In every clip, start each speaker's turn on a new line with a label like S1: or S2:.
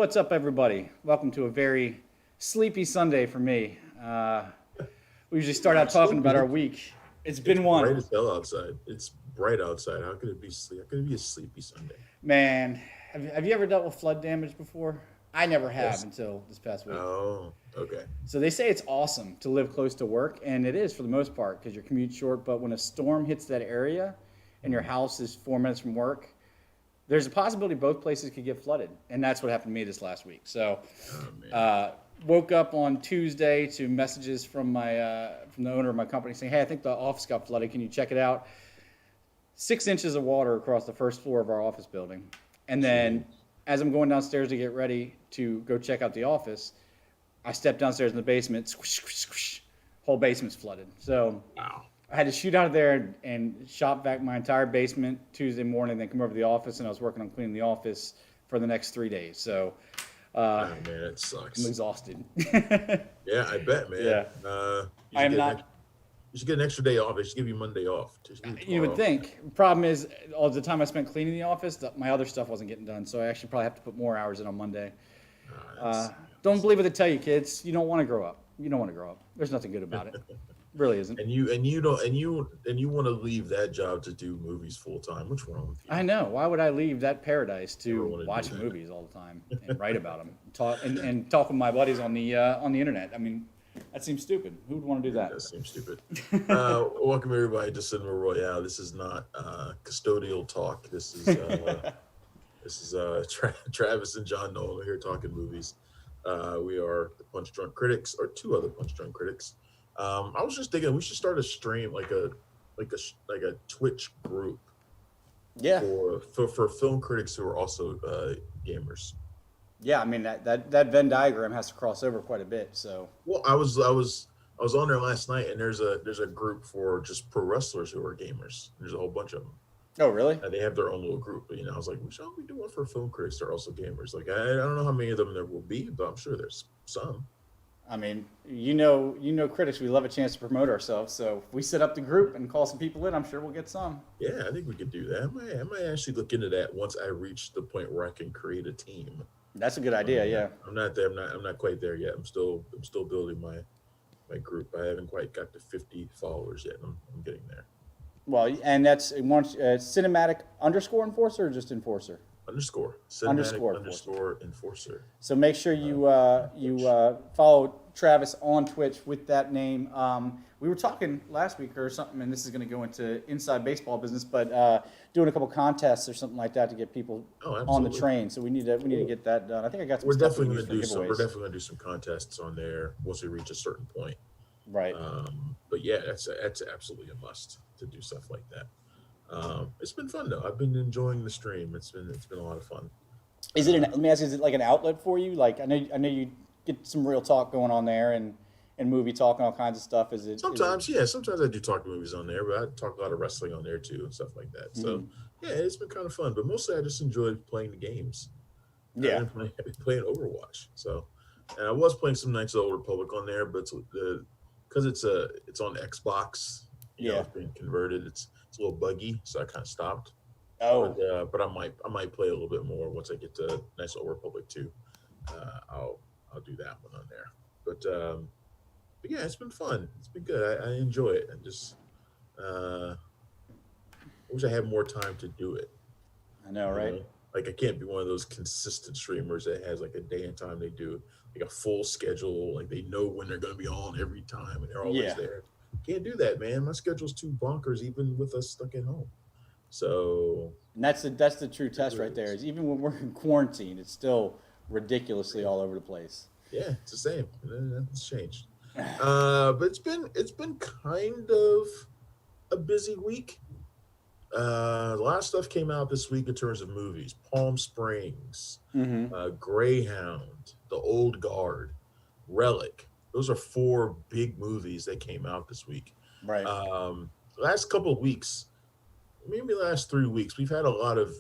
S1: What's up, everybody? Welcome to a very sleepy Sunday for me. We usually start out talking about our week. It's
S2: It's
S1: been
S2: bright
S1: one.
S2: as hell outside. It's bright outside. How could it be How could it be a sleepy Sunday?
S1: Man, have you ever dealt with flood damage before? I never have
S2: Yes.
S1: until this past week.
S2: Oh, okay.
S1: So they say it's awesome to live close to work, and it is for the most part because your commute's short. But when a storm hits that area and your
S2: Hmm.
S1: house is 4 minutes from work, there's a possibility both places could get flooded. And that's what happened to me this last week. So
S2: Oh man.
S1: Uh, woke up on Tuesday to messages from my from the owner of my company saying, "Hey, I think the office got flooded. Can you check it out?" 6 inches of water across the first floor of our office building, and then
S2: Jeez.
S1: as I'm going downstairs to get ready to go check out the office, I step downstairs in the basement. Squish, squish, squish, whole basement's flooded. So
S2: Wow.
S1: I had to shoot out of there and shop vac my entire basement Tuesday morning, then come over to the office, and I was working on cleaning the office for the next 3 days. So uh,
S2: Oh man, it
S1: I'm
S2: sucks.
S1: exhausted.
S2: Yeah, I bet, man.
S1: Yeah.
S2: You
S1: I
S2: should
S1: am
S2: get an
S1: not.
S2: extra, you should get an extra day off. They should give you Monday off. Just give you
S1: You
S2: tomorrow
S1: would
S2: off.
S1: think. Problem is, all the time I spent cleaning the office, my other stuff wasn't getting done. So I actually probably have to put more hours in on Monday.
S2: Ah,
S1: Uh,
S2: that
S1: don't believe what they
S2: sucks.
S1: tell you, kids. You don't want to grow up. You don't want to grow up. There's nothing good about it. Really isn't.
S2: And you don't and you want to leave that job to do movies full time. What's wrong with
S1: I
S2: you?
S1: know. Why would I leave that paradise
S2: Never
S1: to
S2: want to do
S1: watch
S2: that.
S1: movies all the time and write about them, and talk with my buddies on the internet? I mean, that seems stupid. Who would want to do
S2: It
S1: that?
S2: does seem stupid. Welcome everybody to Cinema Royale. This is not custodial talk. This is Travis and John Nolan here talking movies. We are the Punch Drunk Critics, or two other Punch Drunk Critics. I was just thinking we should start a stream like a Twitch group
S1: Yeah.
S2: for film critics who are also gamers.
S1: Yeah. I mean that Venn diagram has to cross over quite a bit. So.
S2: Well, I was on there last night, and there's a group for just pro wrestlers who are gamers. There's a whole bunch of them.
S1: Oh, really?
S2: And they have their own little group. But I was like, we should we do one for film critics that are also gamers. Like, I don't know how many of them there will be, but I'm sure there's some.
S1: I mean, critics. We love a chance to promote ourselves. So if we set up the group and call some people in, I'm sure we'll get some.
S2: Yeah, I think we could do that. I might actually look into that once I reach the point where I can create a team.
S1: That's a good idea. Yeah.
S2: I'm not there. I'm not quite there yet. I'm still building my group. I haven't quite got to 50 followers yet. I'm getting there.
S1: Well, and that's cinematic underscore enforcer or just enforcer
S2: Underscore cinematic
S1: underscore enforcer.
S2: underscore enforcer.
S1: So make sure you follow Travis on Twitch with that name. We were talking last week or something, and this is going to go into inside baseball business, but doing a couple contests or something like that to get people
S2: Oh,
S1: on the
S2: absolutely.
S1: train. So we need to get that done. I think I got some
S2: We're
S1: stuff we
S2: definitely
S1: can
S2: going
S1: use
S2: to
S1: for
S2: do some. We're
S1: giveaways.
S2: definitely going to do some contests on there once we reach a certain point.
S1: Right.
S2: But yeah, that's absolutely a must to do stuff like that. It's been fun though. I've been enjoying the stream. It's been a lot of fun.
S1: Is it let me ask you, is it like an outlet for you? Like I know you get some real talk going on there and movie talk and all kinds of stuff. Is it
S2: Sometimes, yeah, sometimes I do talk movies on there, but I talk a lot of wrestling on there too and stuff like that. So
S1: mhm.
S2: yeah, it's been kind of fun. But mostly, I just enjoyed playing the games. I've
S1: Yeah.
S2: been playing, I've been playing Overwatch. So, and I was playing some Knights of the Old Republic on there, but because it's on Xbox.
S1: Yeah.
S2: It's being converted. It's a little buggy, so I kind of stopped.
S1: Oh.
S2: But I might play a little bit more once I get to Knights of the Old Republic 2. I'll do that one on there. But yeah, it's been fun. It's been good. I enjoy it. Uh, I wish I had more time to do it.
S1: I know,
S2: You
S1: right?
S2: know, like I can't be one of those consistent streamers that has like a day and time they do like a full schedule. Like they know when they're going to be on every time and they're always
S1: Yeah.
S2: there. Can't do that, man. My schedule's too bonkers, even with us stuck at home. So
S1: And that's the true
S2: it is
S1: test
S2: what
S1: right
S2: it
S1: there.
S2: is.
S1: Is even when we're in quarantine, it's still ridiculously all over the place.
S2: Yeah, it's the same. Nothing's changed. But it's been kind of a busy week. A lot of stuff came out this week in terms of movies. Palm Springs,
S1: Mm-hmm.
S2: Greyhound, The Old Guard, Relic. Those are four big movies that came out this week.
S1: Right.
S2: Last couple of weeks, maybe last 3 weeks, we've had a lot of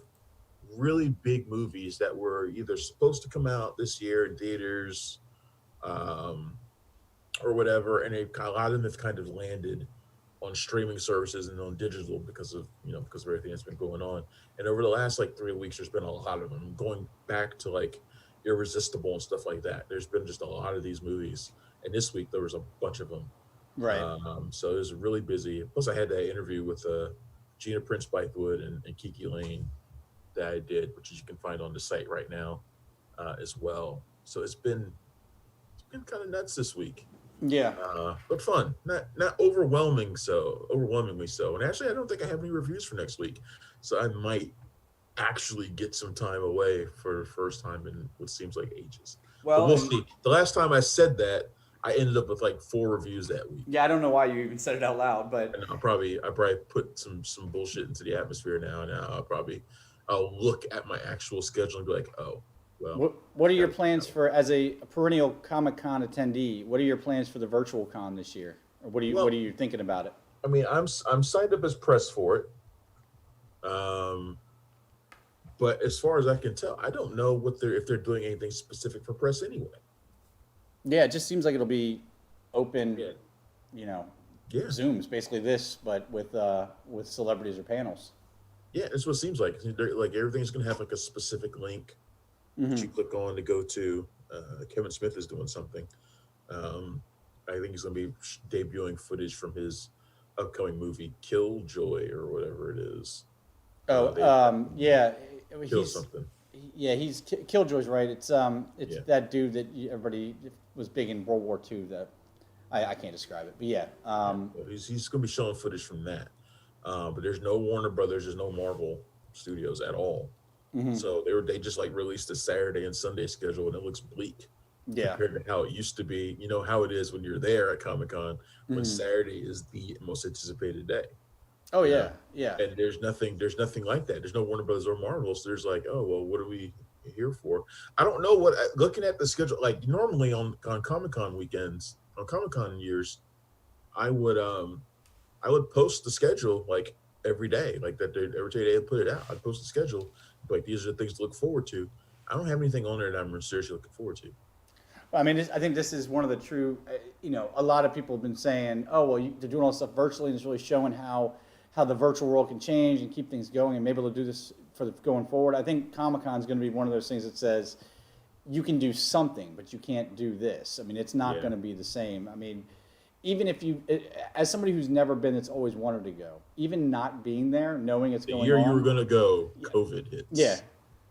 S2: really big movies that were either supposed to come out this year in theaters, um, or whatever, and a lot of them have kind of landed on streaming services and on digital because of everything that's been going on. And over the last like 3 weeks, there's been a lot of them going back to like Irresistible and stuff like that. There's been just a lot of these movies, and this week there was a bunch of them.
S1: Right.
S2: So it was really busy. Plus, I had that interview with Gina Prince Bythewood and Kiki Lane that I did, which you can find on the site right now as well. So it's been kind of nuts this week,
S1: Yeah.
S2: but fun. Not overwhelmingly so. And actually, I don't think I have any reviews for next week, so I might actually get some time away for the first time in what seems like ages. But
S1: Well,
S2: we'll
S1: and
S2: see. The last time I said that, I ended up with like 4 reviews that week.
S1: yeah, I don't know why you even said it out loud, but
S2: And I probably put some bullshit into the atmosphere now, and I'll look at my actual schedule and be like, oh, well.
S1: what are your plans for, as a perennial Comic-Con attendee? What are your plans for the virtual con this year? Or what
S2: Well,
S1: are you thinking about it?
S2: I mean, I'm signed up as press for it. Um, but as far as I can tell, I don't know if they're doing anything specific for press anyway.
S1: Yeah, it just seems like it'll be open,
S2: Yeah.
S1: you know,
S2: Yeah.
S1: Zooms, basically this, but with celebrities or panels.
S2: Yeah, that's what it seems like. Like everything's gonna have like a specific link that you click on to go to. Kevin Smith is doing something. Um, I think he's gonna be debuting footage from his upcoming movie Killjoy or whatever it is. They
S1: Yeah,
S2: kill
S1: he's
S2: something.
S1: he's Killjoy's right. It's
S2: Yeah.
S1: that dude that everybody was big in World War II. That I can't describe it, but yeah,
S2: Well, he's gonna be showing footage from that. But there's no Warner Brothers, there's no Marvel Studios at all. So they just like released a Saturday and Sunday schedule, and it looks bleak
S1: yeah,
S2: compared to how it used to be. You know how it is when you're there at Comic Con, when Saturday is the most anticipated day.
S1: oh
S2: You
S1: yeah,
S2: know,
S1: yeah.
S2: and there's nothing like that. There's no Warner Brothers or Marvel. So there's like, oh well, what are we here for? I don't know what. Looking at the schedule, like normally on Comic Con weekends, on Comic Con years, I would I would post the schedule like every day, like that. Every day they put it out, I'd post the schedule. Like these are the things to look forward to. I don't have anything on there that I'm seriously looking forward to.
S1: I mean, I think this is one of the true. A lot of people have been saying, "Oh, well, they're doing all this stuff virtually, and it's really showing how the virtual world can change and keep things going, and maybe they'll do this for going forward." I think Comic Con is going to be one of those things that says you can do something, but you can't do this. I mean, it's not
S2: Yeah.
S1: going to be the same. I mean, even if as somebody who's never been, that's always wanted to go, even not being there, knowing it's
S2: The
S1: going
S2: year
S1: on.
S2: you were gonna go, COVID hits.
S1: Yeah.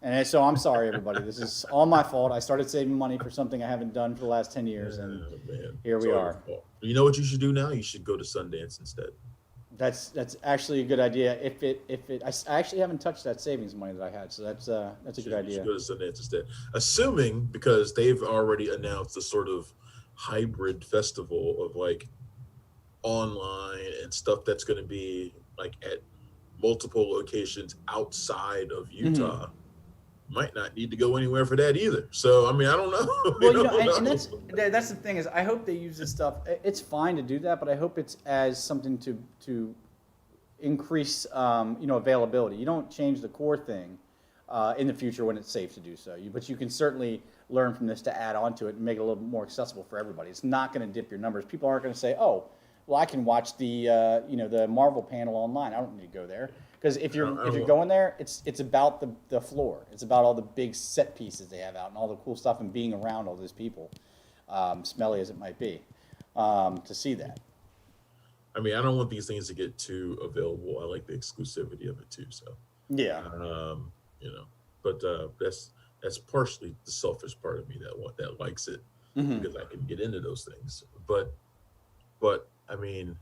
S1: And so I'm sorry, everybody. This is all my fault. I started saving money for something I haven't done for the last 10 years, and
S2: Oh, man.
S1: here
S2: It's
S1: we
S2: all
S1: are.
S2: your fault. You know what you should do now? You should go to Sundance instead.
S1: That's actually a good idea. I actually haven't touched that savings money that I had, so that's a good
S2: You should
S1: idea.
S2: go to Sundance instead. Assuming, because they've already announced a sort of hybrid festival of like online and stuff that's going to be like at multiple locations outside of Utah. Might not need to go anywhere for that either. So I mean, I don't know.
S1: Well,
S2: don't
S1: and
S2: know.
S1: that's the thing is, I hope they use this stuff. It's fine to do that, but I hope it's as something to increase, availability. You don't change the core thing in the future when it's safe to do so. But you can certainly learn from this to add on to it and make it a little bit more accessible for everybody. It's not going to dip your numbers. People aren't going to say, "Oh, well, I can watch the Marvel panel online. I don't need to go there." Because if you're going there, it's about the floor. It's about all the big set pieces they have out and all the cool stuff and being around all those people, smelly as it might be, to see that.
S2: I mean, I don't want these things to get too available. I like the exclusivity of it too. So
S1: Yeah.
S2: but that's partially the selfish part of me that likes it because I can get into those things. But I mean,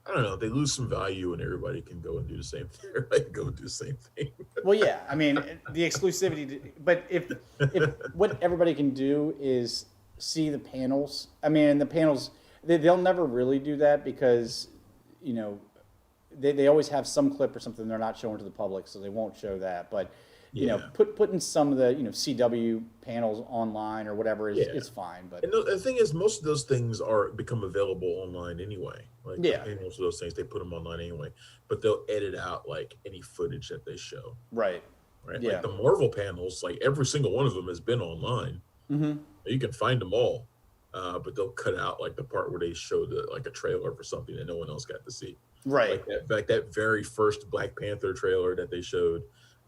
S2: I don't know. They lose some value, and everybody can go and do the same thing. Like go and do the same thing.
S1: Well, yeah. I mean, the exclusivity. But if what everybody can do is see the panels. I mean, the panels they'll never really do that because they always have some clip or something they're not showing to the public, so they won't show that. But putting some of the CW panels online or whatever is fine. But
S2: and the thing is, most of those things are become available online anyway. Like most of those things, they put them online anyway. But they'll edit out like any footage that they show.
S1: Right. Yeah.
S2: Like the Marvel panels, like every single one of them has been online. You can find them all, but they'll cut out like the part where they showed like a trailer for something that no one else got to see.
S1: Right.
S2: Like that very first Black Panther trailer that they showed.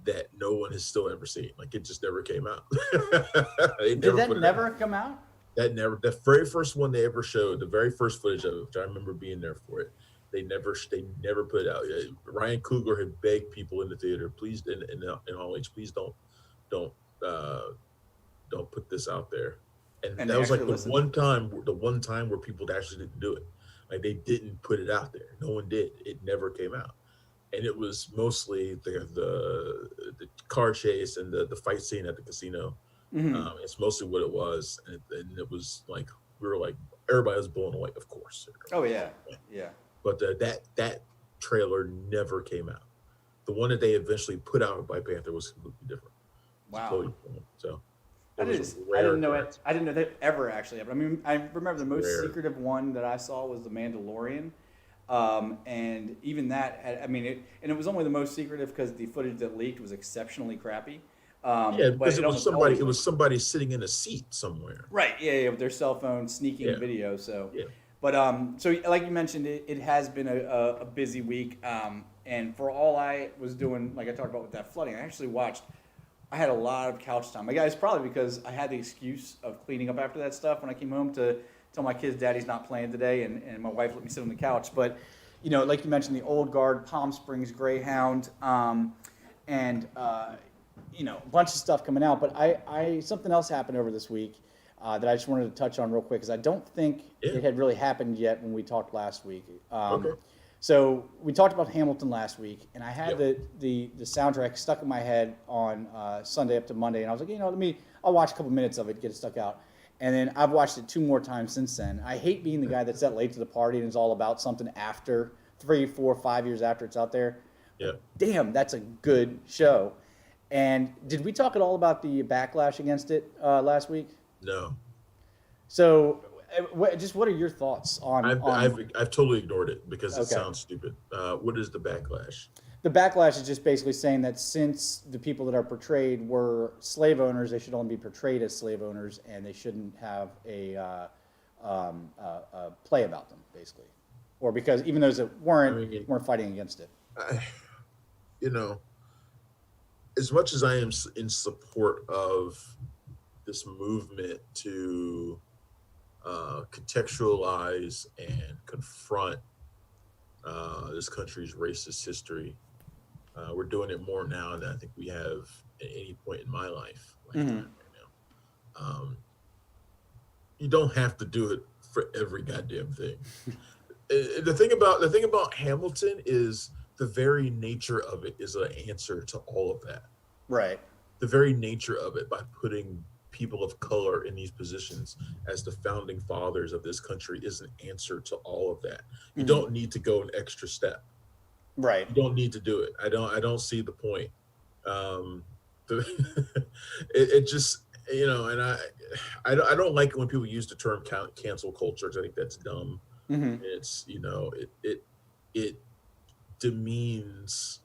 S2: that no one has still ever seen. Like it just never came out. They
S1: Did
S2: never
S1: that
S2: put it
S1: never
S2: out.
S1: come out?
S2: The very first one they ever showed, the very first footage of it, which I remember being there for it. They never put it out. Ryan Coogler had begged people in the theater, please, in Hall H, please don't uh, don't put this out there. And
S1: And
S2: that
S1: they
S2: was
S1: actually
S2: like
S1: listened.
S2: the one time where people actually didn't do it. Like they didn't put it out there. No one did. It never came out. And it was mostly the car chase and the fight scene at the casino.
S1: Hmm.
S2: It's mostly what it was, and it was like we were like everybody was blown away, of course.
S1: Oh yeah, yeah.
S2: But that trailer never came out. The one that they eventually put out by Panther was completely different. It's
S1: Wow.
S2: totally different. So it
S1: That
S2: was a
S1: is, I
S2: rare
S1: didn't know
S2: occurrence.
S1: it. I didn't know that ever actually happened. I mean, I remember the most
S2: Rare.
S1: secretive one that I saw was the Mandalorian, and even that, I mean, and it was only the most secretive because the footage that leaked was exceptionally crappy.
S2: Yeah,
S1: But
S2: because
S1: it
S2: it was
S1: almost always
S2: somebody sitting in a seat somewhere.
S1: right, yeah, yeah, with their cell phone sneaking
S2: Yeah,
S1: video. So,
S2: yeah,
S1: but so like you mentioned, it has been a busy week. And for all I was doing, like I talked about with that flooding, I actually watched. I had a lot of couch time. I guess probably because I had the excuse of cleaning up after that stuff when I came home to tell my kids Daddy's not playing today, and my wife let me sit on the couch. But like you mentioned, the Old Guard, Palm Springs Greyhound, and a bunch of stuff coming out. But I something else happened over this week that I just wanted to touch on real quick because I don't think
S2: yeah.
S1: it had really happened yet when we talked last week.
S2: Okay.
S1: So we talked about Hamilton last week, and I had
S2: Yep.
S1: the soundtrack stuck in my head on Sunday up to Monday, and I was like, I'll watch a couple minutes of it, get it stuck out, and then I've watched it 2 more times since then. I hate being the guy that's that late to the party and is all about something after 3, 4, 5 years after it's out there.
S2: Yeah.
S1: Damn, that's a good show. And did we talk at all about the backlash against it last week?
S2: No.
S1: So, what are your thoughts on?
S2: I've totally ignored it because it
S1: Okay.
S2: sounds stupid. What is the backlash?
S1: The backlash is just basically saying that since the people that are portrayed were slave owners, they should only be portrayed as slave owners, and they shouldn't have a play about them, basically, or because even those that weren't fighting against it.
S2: I, you know, as much as I am in support of this movement to contextualize and confront this country's racist history, we're doing it more now than I think we have at any point in my lifetime right now. You don't have to do it for every goddamn thing. The thing about Hamilton is the very nature of it is an answer to all of that.
S1: Right.
S2: The very nature of it, by putting people of color in these positions as the founding fathers of this country, is an answer to all of that. You don't need to go an extra step.
S1: Right.
S2: You don't need to do it. I don't see the point. It just, and I don't like it when people use the term cancel culture, because I think that's dumb. It's it demeans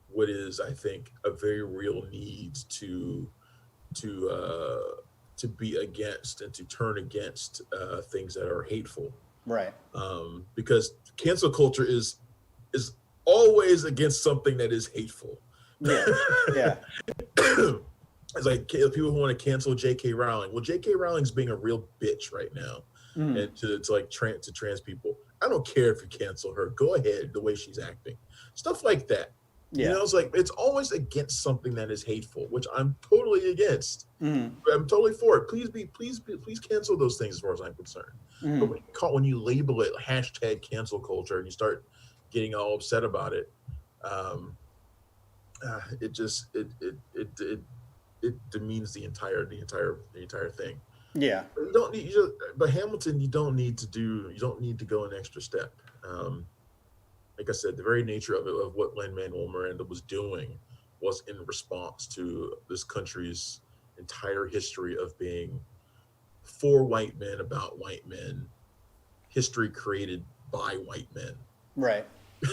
S2: what is, I think, a very real need to be against and to turn against things that are hateful.
S1: Right.
S2: Because cancel culture is always against something that is hateful.
S1: Yeah. Yeah.
S2: It's like people who want to cancel J.K. Rowling. Well, J.K. Rowling's being a real bitch right now, and to trans people. I don't care if you cancel her. Go ahead, the way she's acting, stuff like that.
S1: Yeah.
S2: It's like it's always against something that is hateful, which I'm totally against. I'm totally for it. Please cancel those things as far as I'm concerned. But when you label it hashtag cancel culture and you start getting all upset about it, it demeans the entire thing.
S1: Yeah.
S2: But you don't need. But Hamilton, you don't need to go an extra step. Like I said, the very nature of it, of what Lin-Manuel Miranda was doing, was in response to this country's entire history of being for white men, about white men, history created by white men.
S1: Right.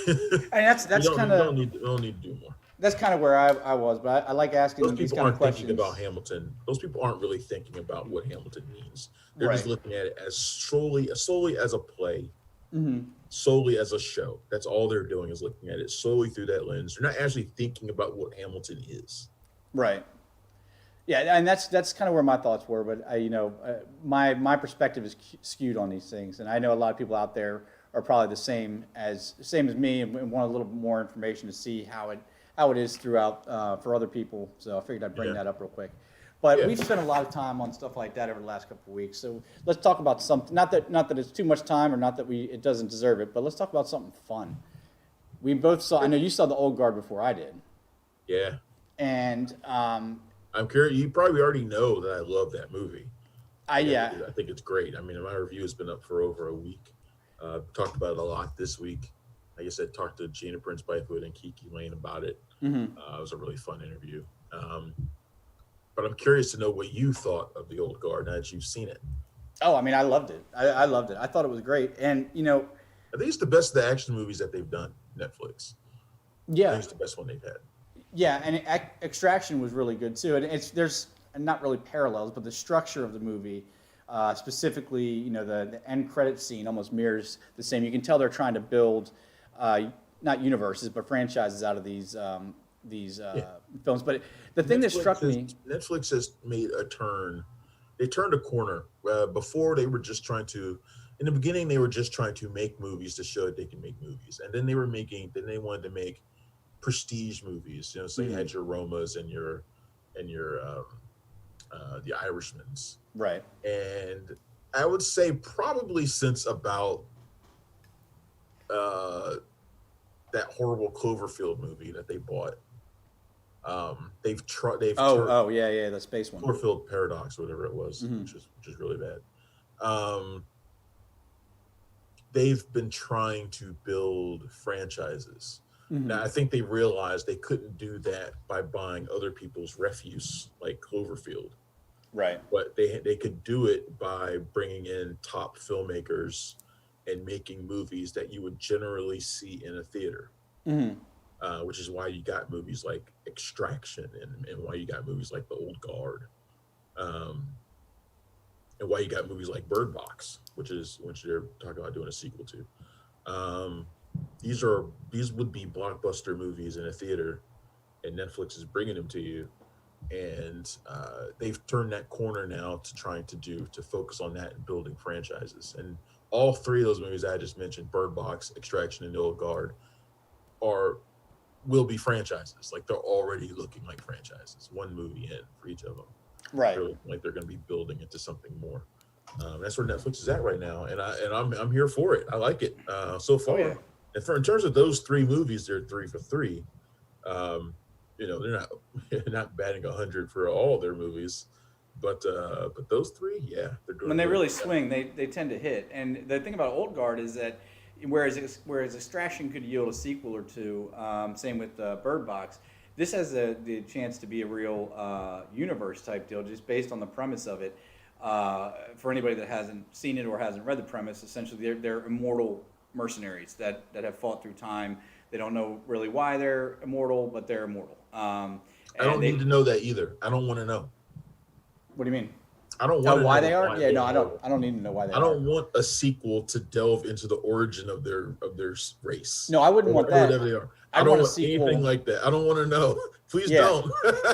S1: And that's kind of,
S2: we don't need to do more.
S1: that's kind of where I was, but I like asking
S2: Those
S1: these
S2: people
S1: kind of
S2: aren't
S1: questions.
S2: thinking about Hamilton. Those people aren't really thinking about what Hamilton means. They're just looking at it as solely as a play solely as a show. That's all they're doing is looking at it solely through that lens. They're not actually thinking about what Hamilton is.
S1: Right. Yeah, and that's kind of where my thoughts were. But my perspective is skewed on these things, and I know a lot of people out there are probably the same as me, and want a little bit more information to see how it is throughout for other people. So I figured I'd bring
S2: Yeah.
S1: that up real quick. But
S2: Yeah.
S1: we've spent a lot of time on stuff like that over the last couple of weeks. So let's talk about something. Not that it's too much time, or not that it doesn't deserve it. But let's talk about something fun. We both saw. I know you saw the Old Guard before I did,
S2: Yeah.
S1: and
S2: I'm curious. You probably already know that I love that movie.
S1: yeah.
S2: I think it's great. I mean, my review has been up for over a week. Talked about it a lot this week. Like I said, talked to Gina Prince Bythewood and Kiki Lane about it. It was a really fun interview. But I'm curious to know what you thought of the Old Guard now that you've seen it.
S1: Oh, I mean, I loved it. I loved it. I thought it was great, and
S2: I think it's the best of the action movies that they've done. Netflix. I
S1: yeah,
S2: think it's the best one they've had.
S1: yeah, and Extraction was really good too. And there's not really parallels, but the structure of the movie, specifically, the end credit scene almost mirrors the same. You can tell they're trying to build not universes but franchises out of these films. But the thing that struck me,
S2: Netflix has made a turn. They turned a corner. Before they were just trying to, in the beginning, they were just trying to make movies to show that they can make movies, and then they wanted to make prestige movies. So you had your Romas and your the Irishmans,
S1: right?
S2: and I would say probably since about that horrible Cloverfield movie that they bought. They've tried.
S1: Yeah, the space one.
S2: Cloverfield Paradox, whatever it was, which is really bad. They've been trying to build franchises. Now, I think they realized they couldn't do that by buying other people's refuse like Cloverfield.
S1: Right.
S2: But they could do it by bringing in top filmmakers and making movies that you would generally see in a theater. Which is why you got movies like Extraction and why you got movies like The Old Guard. And why you got movies like Bird Box, which they're talking about doing a sequel to. These would be blockbuster movies in a theater, and Netflix is bringing them to you. And they've turned that corner now to trying to focus on that and building franchises. And all three of those movies I just mentioned, Bird Box, Extraction, and The Old Guard, will be franchises. Like they're already looking like franchises. One movie in for each of them.
S1: Right.
S2: They're looking like they're going to be building into something more. That's where Netflix is at right now, and I'm here for it. I like it so far.
S1: Oh, yeah.
S2: And in terms of those three movies, they're 3 for 3. They're not batting 100 for all their movies, but those three, yeah, they're doing.
S1: When they really
S2: good.
S1: swing, they tend to hit. And the thing about Old Guard is that whereas Extraction could yield a sequel or two, same with Bird Box, this has the chance to be a real universe type deal, just based on the premise of it. For anybody that hasn't seen it or hasn't read the premise, essentially they're immortal mercenaries that have fought through time. They don't know really why they're immortal, but they're immortal.
S2: I don't need to know that either. I don't want to know.
S1: What do you mean?
S2: I don't want to
S1: why
S2: know
S1: they are?
S2: why
S1: Yeah,
S2: they
S1: no, I
S2: are.
S1: don't need to know why they are.
S2: I don't want a sequel to delve into the origin of their race.
S1: No, I wouldn't want that.
S2: Whatever they are.
S1: I
S2: I don't
S1: want a
S2: want
S1: sequel.
S2: anything like that. I don't want to know. Please
S1: Yeah.
S2: don't.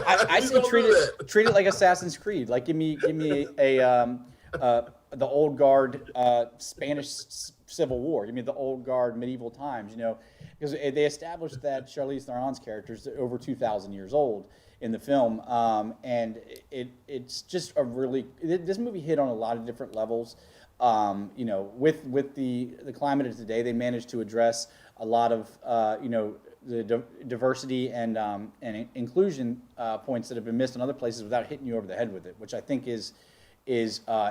S1: I
S2: Please
S1: say
S2: don't do that.
S1: treat it like Assassin's Creed. Like give me a the Old Guard Spanish Civil War. Give me the Old Guard medieval times. Because they established that Charlize Theron's character is over 2,000 years old in the film, and it's just this movie hit on a lot of different levels. With the climate of today, they managed to address a lot of the diversity and inclusion points that have been missed in other places without hitting you over the head with it, which I think is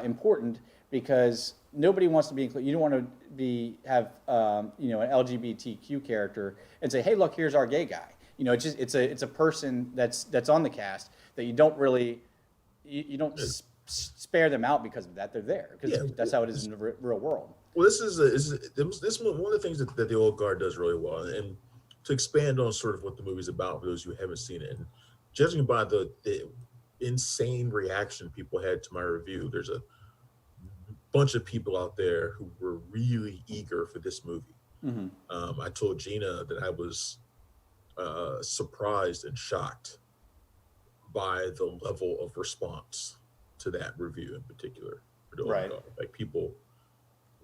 S1: important, because nobody wants to be included. You don't want to have an LGBTQ character and say, hey, look, here's our gay guy. It's a person that's on the cast that you don't really you don't spare them out because of that. They're there because that's how it is in the real world.
S2: Well, this is one of the things that the Old Guard does really well, and to expand on sort of what the movie's about for those who haven't seen it, and judging by the insane reaction people had to my review, there's a bunch of people out there who were really eager for this movie.
S1: Hmm.
S2: I told Gina that I was surprised and shocked by the level of response to that review in particular for the old
S1: Right.
S2: guard. Like people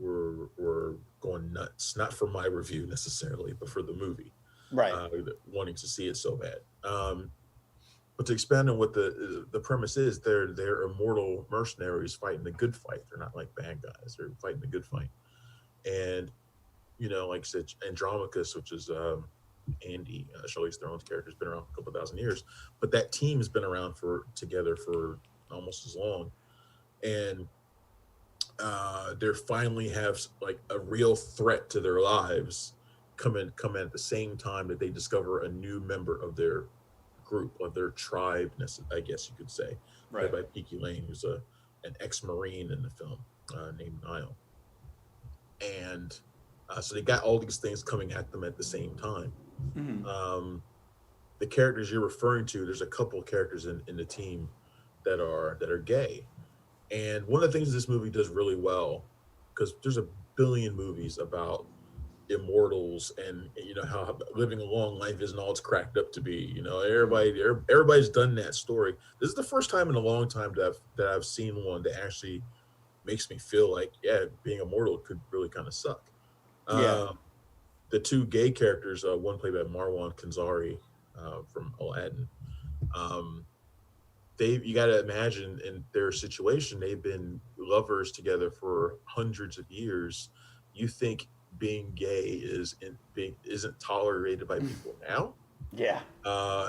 S2: were going nuts, not for my review necessarily, but for the movie,
S1: Right.
S2: wanting to see it so bad. But to expand on what the premise is, they're immortal mercenaries fighting the good fight. They're not like bad guys. They're fighting the good fight. And like I said, Andromachus, which is Andy, Charlize Theron's character, has been around for a couple thousand years, but that team has been around together for almost as long, and they finally have like a real threat to their lives come in at the same time that they discover a new member of their group, of their tribe, I guess you could say,
S1: Right.
S2: played by Peaky Lane, who's an ex-Marine in the film, named Niall. And so they got all these things coming at them at the same time.
S1: Hmm.
S2: The characters you're referring to, there's a couple of characters in the team that are gay. And one of the things this movie does really well, because there's a billion movies about immortals and how living a long life isn't all it's cracked up to be. Everybody's done that story. This is the first time in a long time that I've seen one that actually makes me feel like, yeah, being immortal could really kind of suck.
S1: Yeah.
S2: The two gay characters, one played by Marwan Kanzari from Aladdin, um, you got to imagine in their situation, they've been lovers together for hundreds of years. You think being gay isn't tolerated by people now?
S1: Yeah.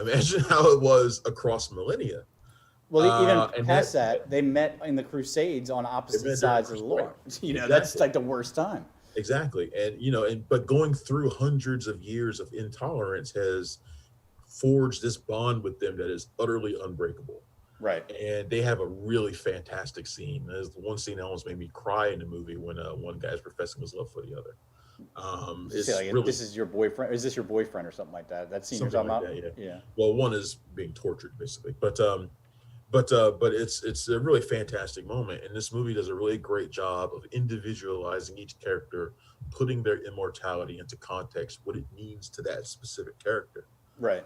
S2: Imagine how it was across millennia.
S1: Well, even
S2: And
S1: past that, they met in the Crusades on opposite
S2: met during
S1: sides of the
S2: Crusade.
S1: law. That's
S2: Exactly.
S1: like the worst time.
S2: Exactly. And but going through hundreds of years of intolerance has forged this bond with them that is utterly unbreakable.
S1: Right.
S2: And they have a really fantastic scene. There's the one scene that almost made me cry in the movie when one guy's professing his love for the other.
S1: Just say
S2: It's
S1: like,
S2: really
S1: this is your boyfriend. Is this your boyfriend or something like that? That scene you're
S2: something
S1: talking
S2: like
S1: about?
S2: that. Yeah.
S1: Yeah.
S2: Well, one is being tortured basically, but it's a really fantastic moment, and this movie does a really great job of individualizing each character, putting their immortality into context, what it means to that specific character.
S1: Right.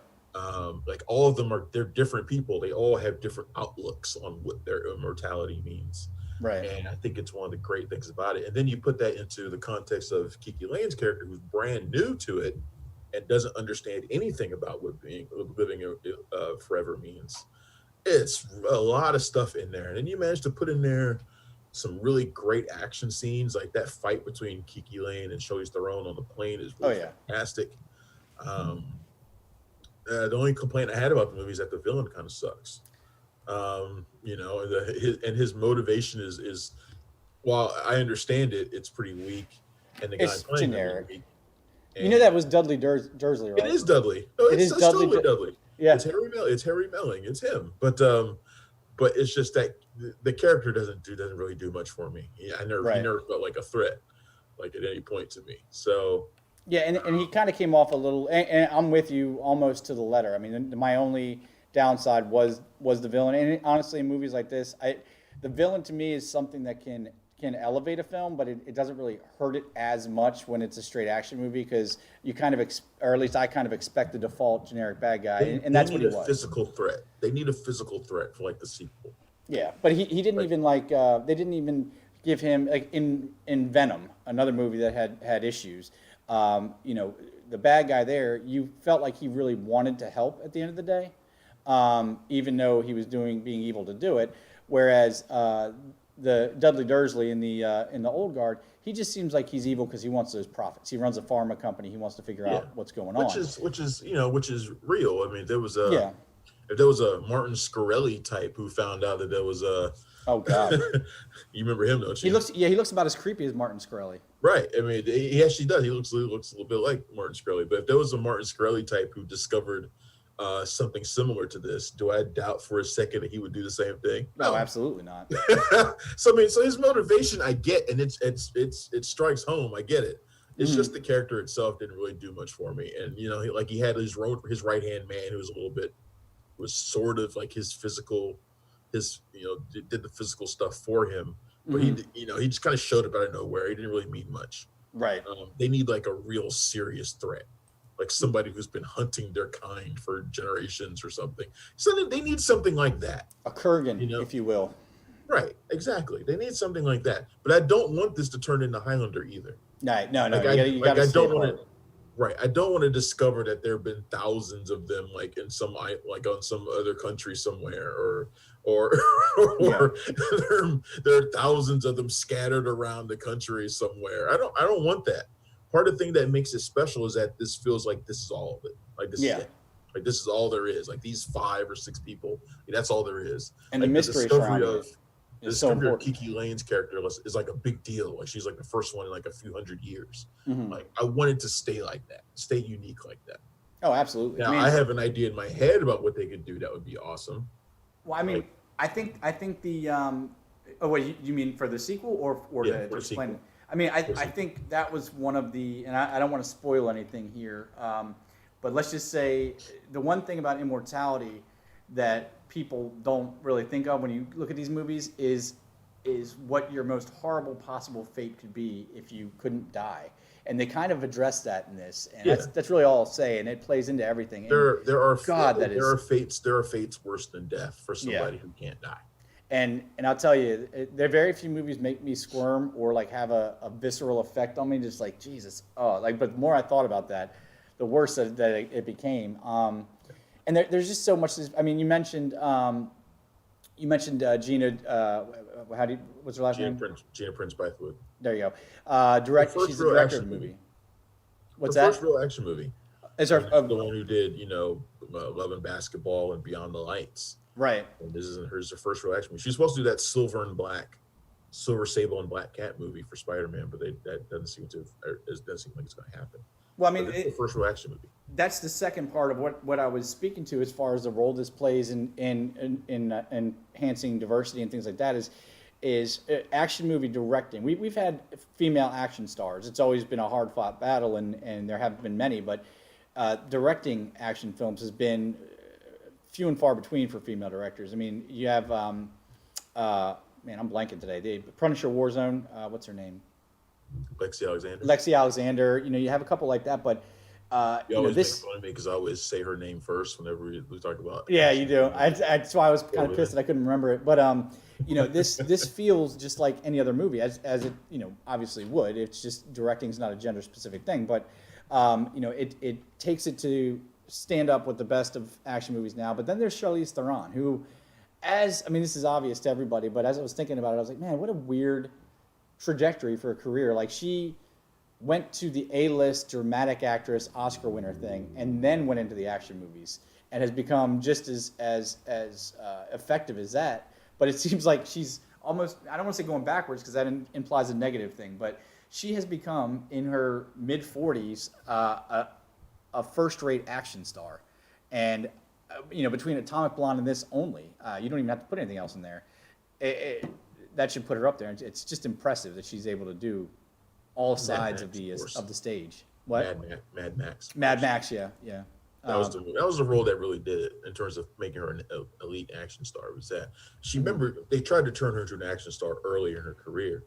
S2: Like all of them they're different people. They all have different outlooks on what their immortality means.
S1: Right.
S2: And I think it's one of the great things about it. And then you put that into the context of Kiki Lane's character, who's brand new to it and doesn't understand anything about what living forever means. It's a lot of stuff in there. And then you manage to put in there some really great action scenes, like that fight between Kiki Lane and Charlize Theron on the plane is really fantastic. The only complaint I had about the movie is that the villain kind of sucks. His motivation is while I understand it, it's pretty weak, and the guy
S1: It's
S2: playing him is
S1: generic.
S2: weak.
S1: That was Dudley Dursley, right?
S2: It is Dudley. No,
S1: It is
S2: it's
S1: Dudley
S2: totally Dudley.
S1: Yeah.
S2: It's Harry Melling. It's him. But it's just that the character doesn't really do much for me. He never felt like a threat, like at any point to me. So
S1: Yeah, and he kind of came off a little. And I'm with you almost to the letter. I mean, my only downside was the villain. And honestly, in movies like this, the villain to me is something that can elevate a film, but it doesn't really hurt it as much when it's a straight action movie, because you kind of or at least I kind of expect the default generic bad guy, and that's what he was.
S2: Physical threat. They need a physical threat for like the sequel.
S1: Yeah, but he didn't even they didn't even give him like in Venom, another movie that had issues. The bad guy there, you felt like he really wanted to help at the end of the day, even though he was being evil to do it. Whereas the Dudley Dursley in the Old Guard, he just seems like he's evil because he wants those profits. He runs a pharma company. He wants to figure out what's going on.
S2: Which is real. I mean, if there was a Martin Scorsese type who found out that there was a
S1: oh god,
S2: you remember him, don't you?
S1: He looks about as creepy as Martin Scorsese.
S2: Right. I mean, he actually does. He looks a little bit like Martin Scorsese. But if there was a Martin Scorsese type who discovered something similar to this, do I doubt for a second that he would do the same thing?
S1: No, absolutely not.
S2: So his motivation I get, and it strikes home. I get it. It's just the character itself didn't really do much for me. And he had his right hand man who was sort of like his physical, did the physical stuff for him, but he just kind of showed up out of nowhere. He didn't really mean much.
S1: Right.
S2: They need like a real serious threat, like somebody who's been hunting their kind for generations or something. So they need something like that.
S1: A Kurgan, if you will.
S2: Right, exactly. They need something like that. But I don't want this to turn into Highlander either.
S1: No.
S2: You gotta I don't want to. Right, I don't want to discover that there have been thousands of them, like in some like on some other country somewhere, or there are thousands of them scattered around the country somewhere. I don't want that. Part of the thing that makes it special is that this feels like this is all of it. Like this is it. Like this is all there is. Like these 5 or 6 people, that's all there is.
S1: And
S2: like
S1: the mystery around it.
S2: The discovery of Kiki Lane's character is like a big deal. Like she's like the first one in like a few hundred years. Like I want it to stay like that, stay unique like that.
S1: Oh, absolutely.
S2: Now I have an idea in my head about what they could do that would be awesome.
S1: Well, I mean, I think the oh wait, you mean for the sequel or to explain it? I mean, I think that was one of the, and I don't want to spoil anything here, but let's just say the one thing about immortality that people don't really think of when you look at these movies is what your most horrible possible fate could be if you couldn't die, and they kind of address that in this, and that's really all I'll say, and it plays into everything.
S2: There are fates worse than death for somebody who can't die.
S1: And I'll tell you, there are very few movies make me squirm or like have a visceral effect on me, just like Jesus. Oh, like, but the more I thought about that, the worse that it became. And there's just so much. I mean, you mentioned Gina. What's her last name?
S2: Gina Prince Bythewood.
S1: There you go. She's the director of the movie. What's that?
S2: First real action movie.
S1: Is her
S2: the one who did Love and Basketball and Beyond the Lights.
S1: Right.
S2: And this is her first real action movie. She's supposed to do that Silver Sable and Black Cat movie for Spider-Man, but that doesn't seem like it's going to happen.
S1: Well, I mean,
S2: it's the first real action movie.
S1: That's the second part of what I was speaking to as far as the role this plays in enhancing diversity and things like that is action movie directing. We've had female action stars. It's always been a hard fought battle, and there haven't been many, but directing action films has been few and far between for female directors. I mean, you have man, I'm blanking today. The Punisher Warzone. What's her name?
S2: Lexi
S1: Alexander. You have a couple like that, but
S2: you always make fun of me because I always say her name first whenever we talk about.
S1: Yeah, you do. That's why I was kind of pissed that I couldn't remember it. But this feels just like any other movie, as it obviously would. It's just directing is not a gender specific thing, but it takes it to stand up with the best of action movies now. But then there's Charlize Theron, who, this is obvious to everybody, but as I was thinking about it, I was like, man, what a weird trajectory for a career. Like, she went to the A-list dramatic actress Oscar winner thing, and then went into the action movies, and has become just as effective as that. But it seems like she's almost, I don't want to say going backwards because that implies a negative thing, but she has become, in her mid-40s, a first-rate action star. And, between Atomic Blonde and this only, you don't even have to put anything else in there. That should put her up there. It's just impressive that she's able to do all sides of the stage. What?
S2: Mad Max.
S1: Mad Max, yeah.
S2: That was the role that really did it in terms of making her an elite action star. Was that remember they tried to turn her into an action star earlier in her career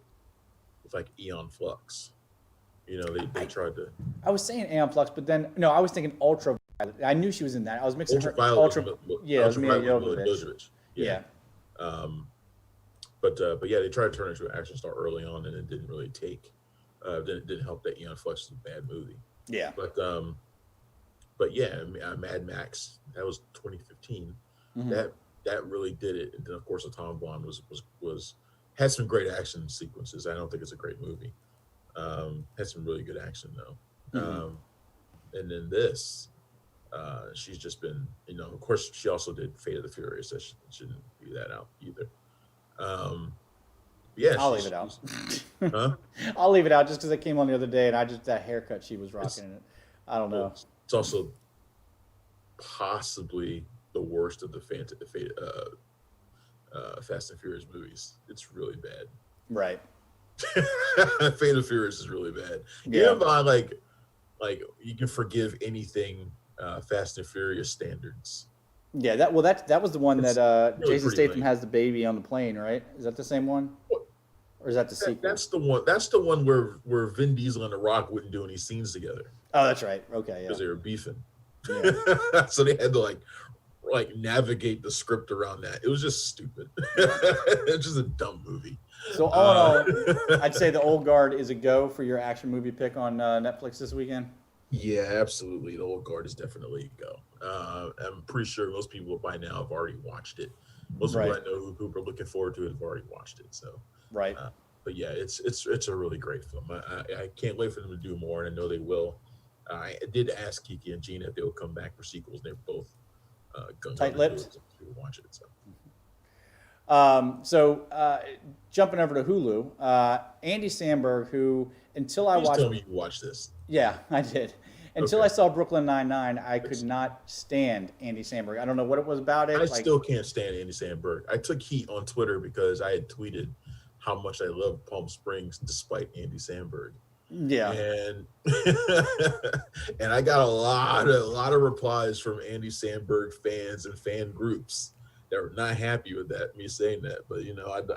S2: with like Aeon Flux. They tried to.
S1: I was saying Aeon Flux, but then no, I was thinking Ultraviolet. I knew she was in that. I was mixing
S2: Ultraviolet.
S1: Yeah, it was Mia Jovovich.
S2: Yeah. But they tried to turn her into an action star early on, and it didn't really take. Didn't help that Aeon Flux is a bad movie.
S1: Yeah.
S2: But yeah, Mad Max, that was 2015. Mm-hmm. That really did it. And then of course, Atomic Blonde was had some great action sequences. I don't think it's a great movie. Had some really good action though. Mm-hmm. And then this, she's just been, of course, she also did Fate of the Furious. I shouldn't leave that out either. Yeah,
S1: I'll leave it out.
S2: Huh?
S1: I'll leave it out just because it came on the other day, and that haircut she was rocking in it. I don't know.
S2: It's also possibly the worst of the Fast and Furious movies. It's really bad.
S1: Right.
S2: Fate of Furious is really bad. Yeah, by like you can forgive anything Fast and Furious standards.
S1: Yeah, that was the one that Jason Statham has the baby on the plane, right? Is that the same one? or is that the sequel?
S2: That's the one. That's the one where Vin Diesel and The Rock wouldn't do any scenes together
S1: Oh, that's right. Okay, yeah,
S2: because they were beefing.
S1: yeah.
S2: So they had to like navigate the script around that. It was just stupid.
S1: Yeah.
S2: It's just a dumb movie.
S1: So all in all, I'd say The Old Guard is a go for your action movie pick on Netflix this weekend.
S2: Yeah, absolutely. The Old Guard is definitely a go. I'm pretty sure most people by now have already watched it. Most people
S1: Right,
S2: I know who are looking forward to it have already watched it. So,
S1: right.
S2: but yeah, it's a really great film. I can't wait for them to do more, and I know they will. I did ask Kiki and Gina if they would come back for sequels. They're both going to do
S1: Tight-lipped.
S2: it. So we watch it. So
S1: So jumping over to Hulu, Andy Samberg, who until I
S2: please
S1: watched,
S2: tell me you watch this.
S1: yeah, I did. Until
S2: Okay.
S1: I saw Brooklyn Nine-Nine, I could not stand Andy Samberg. I don't know what it was about it.
S2: I
S1: Like,
S2: still can't stand Andy Samberg. I took heat on Twitter because I had tweeted how much I love Palm Springs despite Andy Samberg.
S1: yeah,
S2: And and I got a lot of replies from Andy Samberg fans and fan groups that were not happy with me saying that. But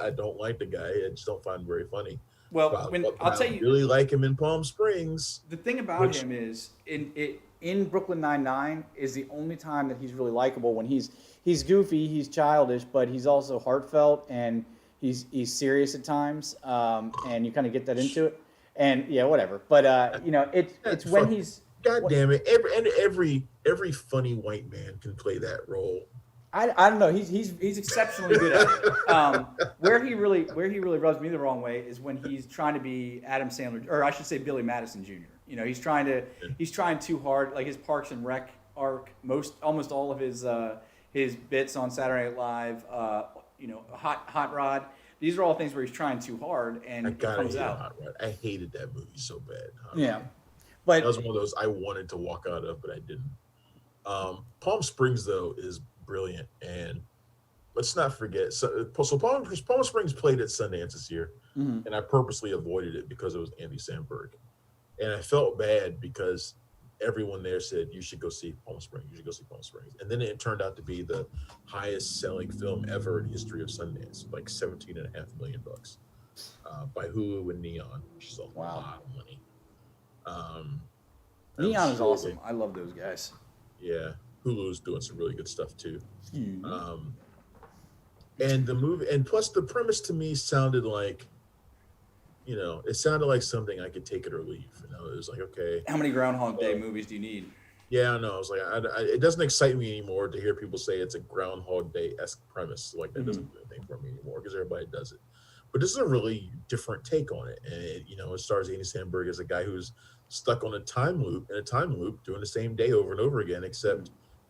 S2: I don't like the guy. I just don't find him very funny.
S1: well, I'll tell
S2: I
S1: you,
S2: really like him in Palm Springs.
S1: the thing about
S2: Which
S1: him is in Brooklyn Nine-Nine is the only time that he's really likable. When he's goofy, he's childish, but he's also heartfelt and he's serious at times, and you kind of get that into it. And yeah, whatever. But it's when he's
S2: God damn it! Every funny white man can play that role.
S1: I don't know. He's exceptionally good at it. Where he really rubs me the wrong way is when he's trying to be Adam Sandler, or I should say Billy Madison Jr. He's trying too hard. Like his Parks and Rec arc, almost all of his bits on Saturday Night Live. Hot Rod. These are all things where he's trying too hard, and it comes out.
S2: Hot Rod. I hated that movie so bad.
S1: Yeah,
S2: That
S1: but
S2: was one of those I wanted to walk out of, but I didn't. Palm Springs though is brilliant, and let's not forget. So Palm Springs played at Sundance this year,
S1: mhm.
S2: and I purposely avoided it because it was Andy Samberg, and I felt bad because everyone there said you should go see Palm Springs. You should go see Palm Springs, and then it turned out to be the highest selling film ever in the history of Sundance, like $17.5 million by Hulu and Neon, which is a
S1: Wow.
S2: lot of money.
S1: Neon is
S2: really
S1: awesome. I love those guys.
S2: Yeah, Hulu's doing some really good stuff too.
S1: Hmm.
S2: And the movie, and plus the premise to me sounded like, it sounded like something I could take it or leave. It was like, okay,
S1: How many Groundhog Day movies do you need?
S2: yeah, I know. I was like, it doesn't excite me anymore to hear people say it's a Groundhog Day-esque premise. Like that doesn't do anything for me anymore because everybody does it. But this is a really different take on it, and it stars Andy Samberg as a guy who's stuck on a time loop doing the same day over and over again, except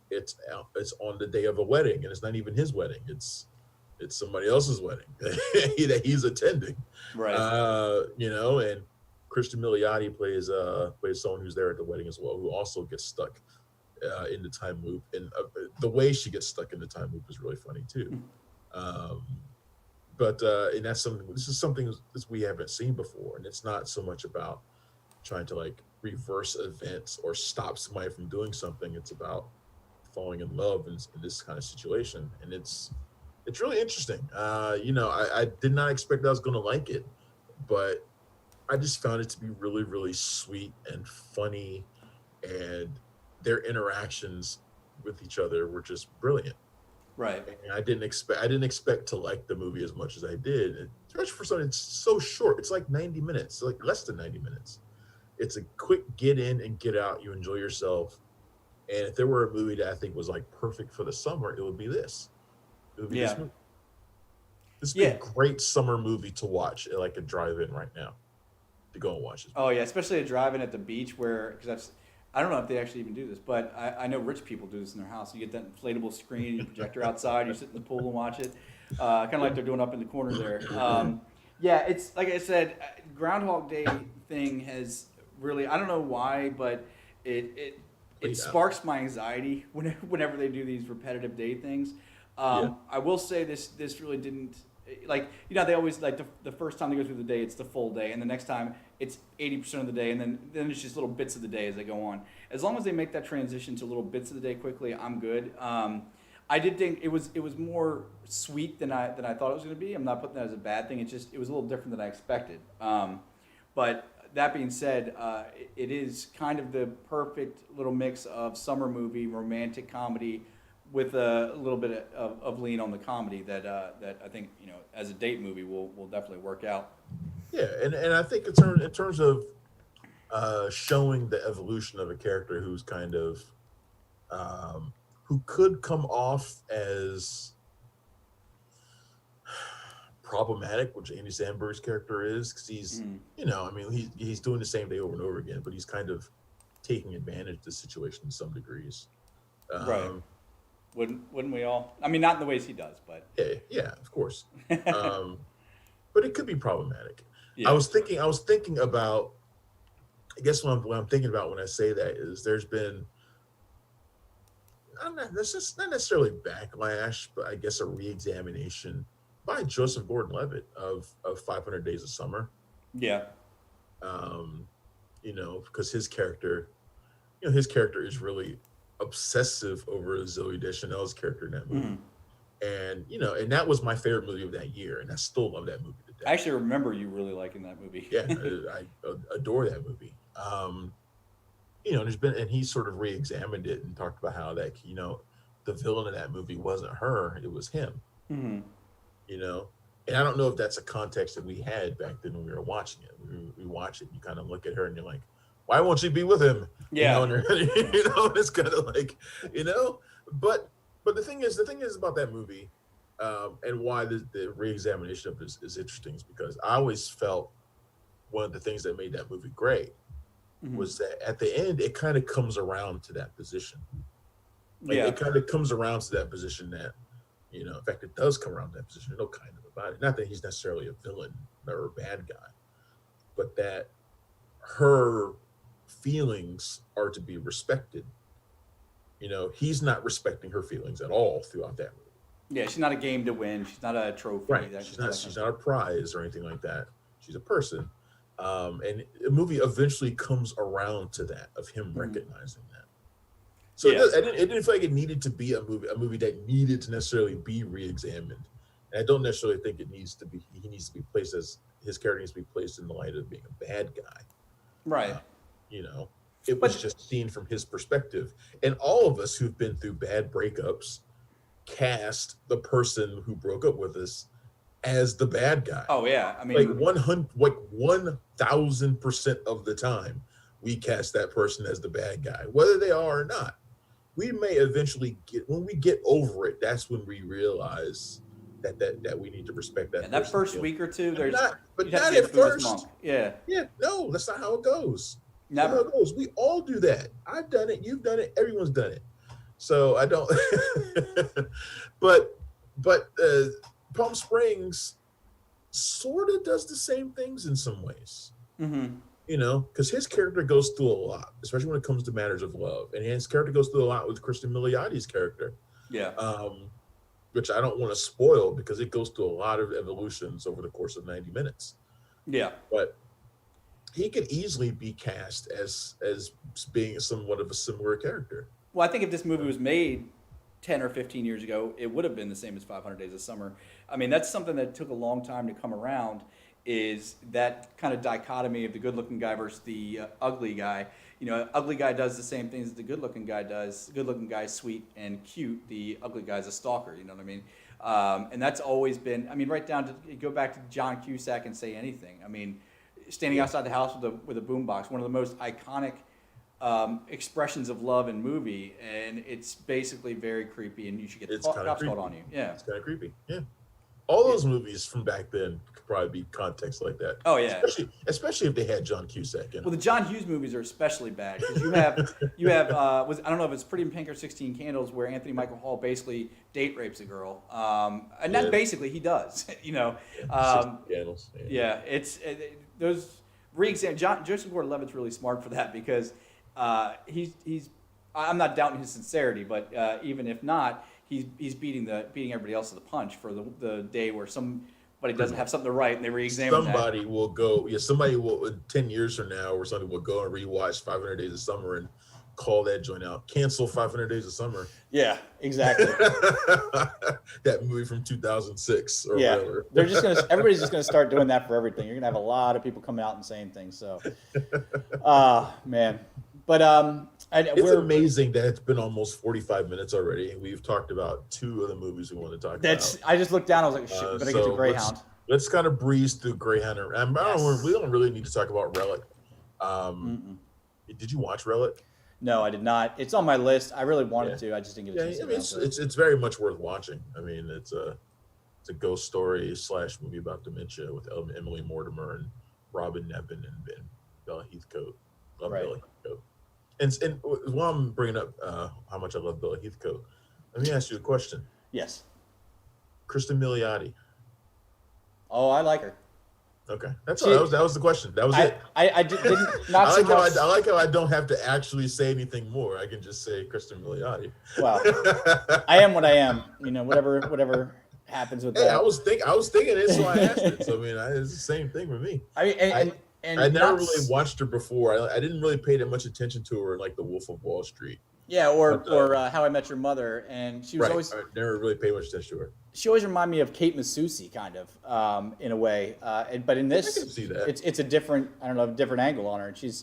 S2: it's on the day of a wedding, and it's not even his wedding. It's somebody else's wedding that he's attending.
S1: Right.
S2: And Christian Milioti plays someone who's there at the wedding as well, who also gets stuck in the time loop, and the way she gets stuck in the time loop is really funny too. And that's something. This is something that we haven't seen before, and it's not so much about trying to like reverse events or stop somebody from doing something. It's about falling in love in this kind of situation, and it's really interesting. I did not expect I was going to like it, but I just found it to be really, really sweet and funny, and their interactions with each other were just brilliant.
S1: Right.
S2: And I didn't expect to like the movie as much as I did, and especially for something it's so short. It's like 90 minutes, like less than 90 minutes. It's a quick get in and get out. You enjoy yourself. And if there were a movie that I think was like perfect for the summer, it would be this. It would be this movie. This would be a great summer movie to watch at like a drive-in right now. To go and watch it.
S1: Oh yeah, especially a drive-in at the beach because I don't know if they actually even do this, but I know rich people do this in their house. You get that inflatable screen, your projector outside, you sit in the pool and watch it, kind of like they're doing up in the corner there. It's like I said, Groundhog Day thing has really, I don't know why, but it sparks my anxiety whenever they do these repetitive day things. I will say this really didn't. Like, they always, like, the first time they go through the day, it's the full day, and the next time it's 80% of the day, and then it's just little bits of the day as they go on. As long as they make that transition to little bits of the day quickly, I'm good. I did think it was more sweet than I thought it was going to be. I'm not putting that as a bad thing. It was a little different than I expected. But that being said, it is kind of the perfect little mix of summer movie, romantic comedy, with a little bit of lean on the comedy that I think as a date movie will definitely work out.
S2: Yeah, and I think in terms of showing the evolution of a character who's kind of who could come off as problematic, which Andy Samberg's character is, because he's
S1: Mm,
S2: I mean he's doing the same day over and over again, but he's kind of taking advantage of the situation in some degrees.
S1: right.
S2: Um,
S1: Wouldn't we all? I mean, not in the ways he does, but
S2: yeah, yeah, of course. Um, but it could be problematic.
S1: yeah.
S2: I was thinking about. I guess what I'm thinking about when I say that is there's been that's just not necessarily backlash, but I guess a reexamination by Joseph Gordon-Levitt of 500 Days of Summer.
S1: Yeah.
S2: Um, because his character is really obsessive over Zoe Deschanel's character in that movie.
S1: Mhm.
S2: And and that was my favorite movie of that year, and I still love that movie to
S1: I
S2: death.
S1: actually remember you really liking that movie.
S2: Yeah, I adore that movie. And he sort of re-examined it and talked about how that the villain in that movie wasn't her, it was him.
S1: Hmm.
S2: You know, and I don't know if that's a context that we had back then when we were watching it. We watch it, and you kind of look at her, and you're like, why won't she be with him?
S1: Yeah.
S2: And it's kind of like, but the thing is about that movie, and why the re-examination of this is interesting is because I always felt one of the things that made that movie great
S1: Hmm.
S2: was that at the end it kind of comes around to that position. Like
S1: Yeah.
S2: it kind of comes around to that position that, in fact, it does come around to that position. No kind of about it. Not that he's necessarily a villain or a bad guy, but that her feelings are to be respected. He's not respecting her feelings at all throughout that movie.
S1: Yeah. She's not a game to win. She's not a trophy.
S2: Right.
S1: That's
S2: She's
S1: just
S2: not.
S1: that
S2: She's
S1: kind
S2: not a prize or anything like that. She's a person. And the movie eventually comes around to that of him
S1: Mhm.
S2: recognizing that. So
S1: Yeah.
S2: it didn't feel like it needed to be a movie that needed to necessarily be re-examined. And I don't necessarily think he needs to be placed as his character needs to be placed in the light of being a bad guy.
S1: Right.
S2: Uh, you know, it was
S1: But
S2: just seen from his perspective. And all of us who've been through bad breakups cast the person who broke up with us as the bad guy.
S1: oh yeah. I
S2: Like
S1: mean,
S2: 1,000% of the time, we cast that person as the bad guy, whether they are or not. We may eventually when we get over it, that's when we realize that we need to respect that
S1: and that
S2: person.
S1: first week or two, there's
S2: But
S1: you'd have
S2: not
S1: to be a
S2: at
S1: Buddhist
S2: first.
S1: monk. Yeah.
S2: Yeah, no, that's not how it goes. That's not how
S1: Never.
S2: it goes. We all do that. I've done it. You've done it. Everyone's done it. So I don't. but Palm Springs sort of does the same things in some ways.
S1: Hmm.
S2: Because his character goes through a lot, especially when it comes to matters of love, and his character goes through a lot with Kristen Miliotti's character,
S1: Yeah.
S2: which I don't want to spoil because it goes through a lot of evolutions over the course of 90 minutes.
S1: Yeah.
S2: But he could easily be cast as being somewhat of a similar character.
S1: Well, I think if this movie was made 10 or 15 years ago, it would have been the same as 500 Days of Summer. I mean, that's something that took a long time to come around, is that kind of dichotomy of the good-looking guy versus the ugly guy. Ugly guy does the same things the good-looking guy does. The good-looking guy's sweet and cute. The ugly guy's a stalker, you know what I mean? And that's always been, I mean, right down to, go back to John Cusack and Say Anything. I mean, standing outside the house with a boombox, one of the most iconic expressions of love in movie, and it's basically very creepy, and you should get the
S2: It's kind of
S1: cops
S2: creepy.
S1: called on you. Yeah.
S2: It's kind of creepy. Yeah. All those movies from back then could probably be context like that.
S1: Oh yeah.
S2: Especially if they had John Cusack in
S1: Well,
S2: it.
S1: the John Hughes movies are especially bad because you have I don't know if it's Pretty in Pink or 16 Candles, where Anthony Michael Hall basically date rapes a girl, and not
S2: Yeah.
S1: basically, he does.
S2: Yeah,
S1: Um,
S2: 60 Candles.
S1: yeah, it's those Joseph Gordon-Levitt's really smart for that, because he's I'm not doubting his sincerity, but even if not, he's beating everybody else to the punch for the day where somebody doesn't have something to write and they re-examine that.
S2: Somebody will go, 10 years from now or something will go and rewatch 500 Days of Summer and call that joint out. Cancel 500 Days of Summer.
S1: Yeah, exactly.
S2: That movie from 2006 or
S1: Yeah,
S2: whatever.
S1: everybody's just gonna start doing that for everything. You're gonna have a lot of people coming out and saying things. So, man, but
S2: It's amazing that it's been almost 45 minutes already, and we've talked about two of the movies we want to talk about.
S1: I just looked down. I was like, shit, better get to Greyhound.
S2: Let's kind of breeze through Greyhound. We don't really need to talk about Relic. Did you watch Relic?
S1: No, I did not. It's on my list. I really wanted to. I just didn't get a chance to.
S2: It's very much worth watching. I mean, it's a ghost story / movie about dementia with Emily Mortimer and Robin Nevin and Bella Heathcote. Love Bella Heathcote. And while I'm bringing up how much I love Bella Heathcote, let me ask you a question.
S1: Yes.
S2: Kristen Milioti.
S1: Oh, I like her.
S2: Okay, that's all. That was the question. That was it.
S1: I didn't not
S2: I
S1: so
S2: like
S1: much.
S2: I like how I don't have to actually say anything more. I can just say Kristen Milioti.
S1: Well, I am what I am. You know, whatever happens with that.
S2: I was thinking it, so I asked it. So I mean, it's the same thing with me.
S1: I mean, and
S2: I never really watched her before. I didn't really pay that much attention to her, like The Wolf of Wall Street.
S1: Yeah, or How I Met Your Mother, and she was always.
S2: I never really paid much attention to her.
S1: She always reminded me of Kate Masucci, kind of, in a way. But in this,
S2: I can see that.
S1: It's a different, I don't know, different angle on her. And she's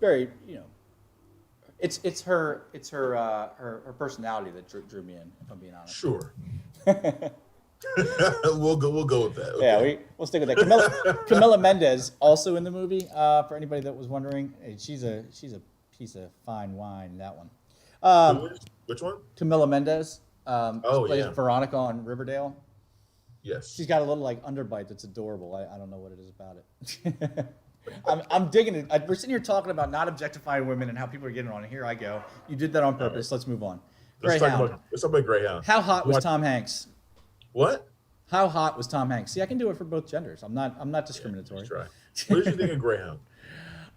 S1: very, you know, it's her personality that drew me in. If I'm being honest.
S2: Sure. We'll go with that. Okay.
S1: Yeah, we'll stick with that. Camila Mendes also in the movie. For anybody that was wondering, hey, she's a piece of fine wine. That one.
S2: Which one?
S1: Camila Mendes. Plays
S2: yeah.
S1: Veronica on Riverdale.
S2: Yes.
S1: She's got a little like underbite that's adorable. I don't know what it is about it. I'm digging it. We're sitting here talking about not objectifying women and how people are getting on. And here I go. You did that on purpose. Right. Let's move on.
S2: Let's talk about Greyhound.
S1: How hot was Tom Hanks?
S2: What?
S1: How hot was Tom Hanks? See, I can do it for both genders. I'm not discriminatory.
S2: Yeah, what did you think of Greyhound?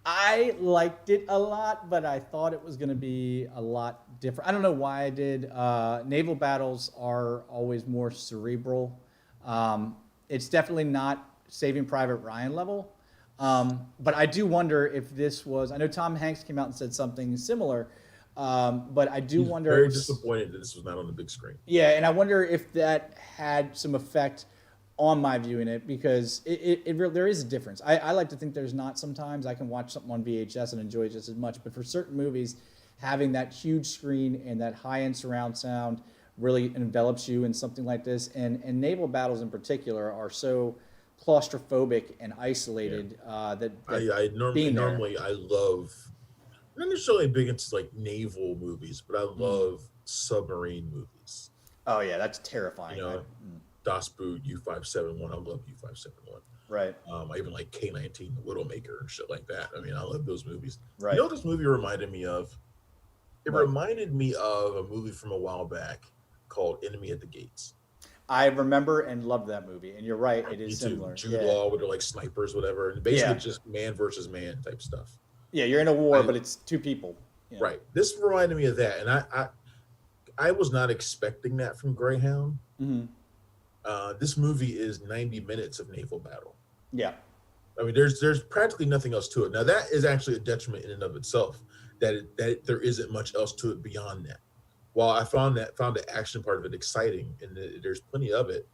S1: I liked it a lot, but I thought it was going to be a lot different. I don't know why I did. Naval battles are always more cerebral. It's definitely not Saving Private Ryan level. But I do wonder if this was. I know Tom Hanks came out and said something similar, but I do wonder.
S2: Very disappointed that this was not on the big screen.
S1: Yeah, and I wonder if that had some effect on my viewing it, because there is a difference. I like to think there's not sometimes. I can watch something on VHS and enjoy it just as much, but for certain movies, having that huge screen and that high-end surround sound really envelops you in something like this. And naval battles in particular are so claustrophobic and isolated that
S2: I normally I love, not necessarily big into like naval movies, but I love submarine movies.
S1: Oh yeah, that's terrifying.
S2: You know, Das Boot, U-571. I love U-571.
S1: Right.
S2: I even like K-19, The Widowmaker, and shit like that. I mean, I love those movies.
S1: Right.
S2: You know what this movie reminded me of? It reminded me of a movie from a while back called Enemy at the Gates.
S1: I remember and loved that movie, and you're right, it is similar.
S2: Jude Law, with their like snipers, whatever, and basically just man versus man type stuff.
S1: Yeah, you're in a war, but it's two people.
S2: You know? Right. This reminded me of that, and I was not expecting that from Greyhound.
S1: Mm-hmm.
S2: This movie is 90 minutes of naval battle.
S1: Yeah.
S2: I mean, there's practically nothing else to it. Now, that is actually a detriment in and of itself, that there isn't much else to it beyond that. While I found the action part of it exciting, and there's plenty of it,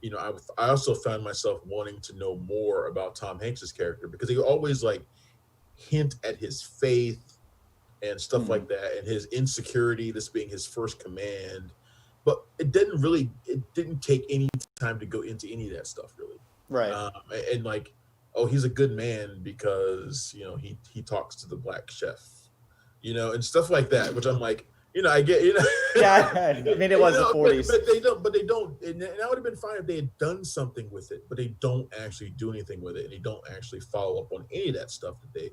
S2: you know, I also found myself wanting to know more about Tom Hanks's character, because he always like hint at his faith and stuff like that, and his insecurity, this being his first command. But it didn't take any time to go into any of that stuff, really.
S1: Right.
S2: And like, oh, he's a good man because, you know, he talks to the black chef, you know, and stuff like that, which I'm like, you know, I get, you know.
S1: Yeah, I mean, it was the 40s.
S2: But they don't, and that would have been fine if they had done something with it, but they don't actually do anything with it, and they don't actually follow up on any of that stuff that they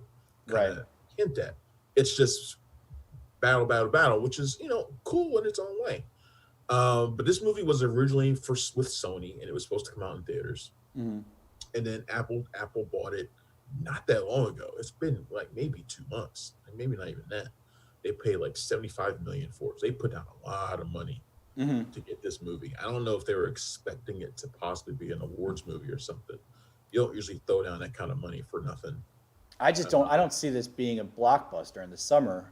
S2: hint at. It's just battle, which is, you know, cool in its own way. But this movie was originally with Sony, and it was supposed to come out in theaters.
S1: Mm-hmm.
S2: And then Apple bought it not that long ago. It's been like maybe 2 months, and maybe not even that. They paid like $75 million for it. So they put down a lot of money to get this movie. I don't know if they were expecting it to possibly be an awards movie or something. You don't usually throw down that kind of money for nothing.
S1: I just don't. I don't see this being a blockbuster in the summer.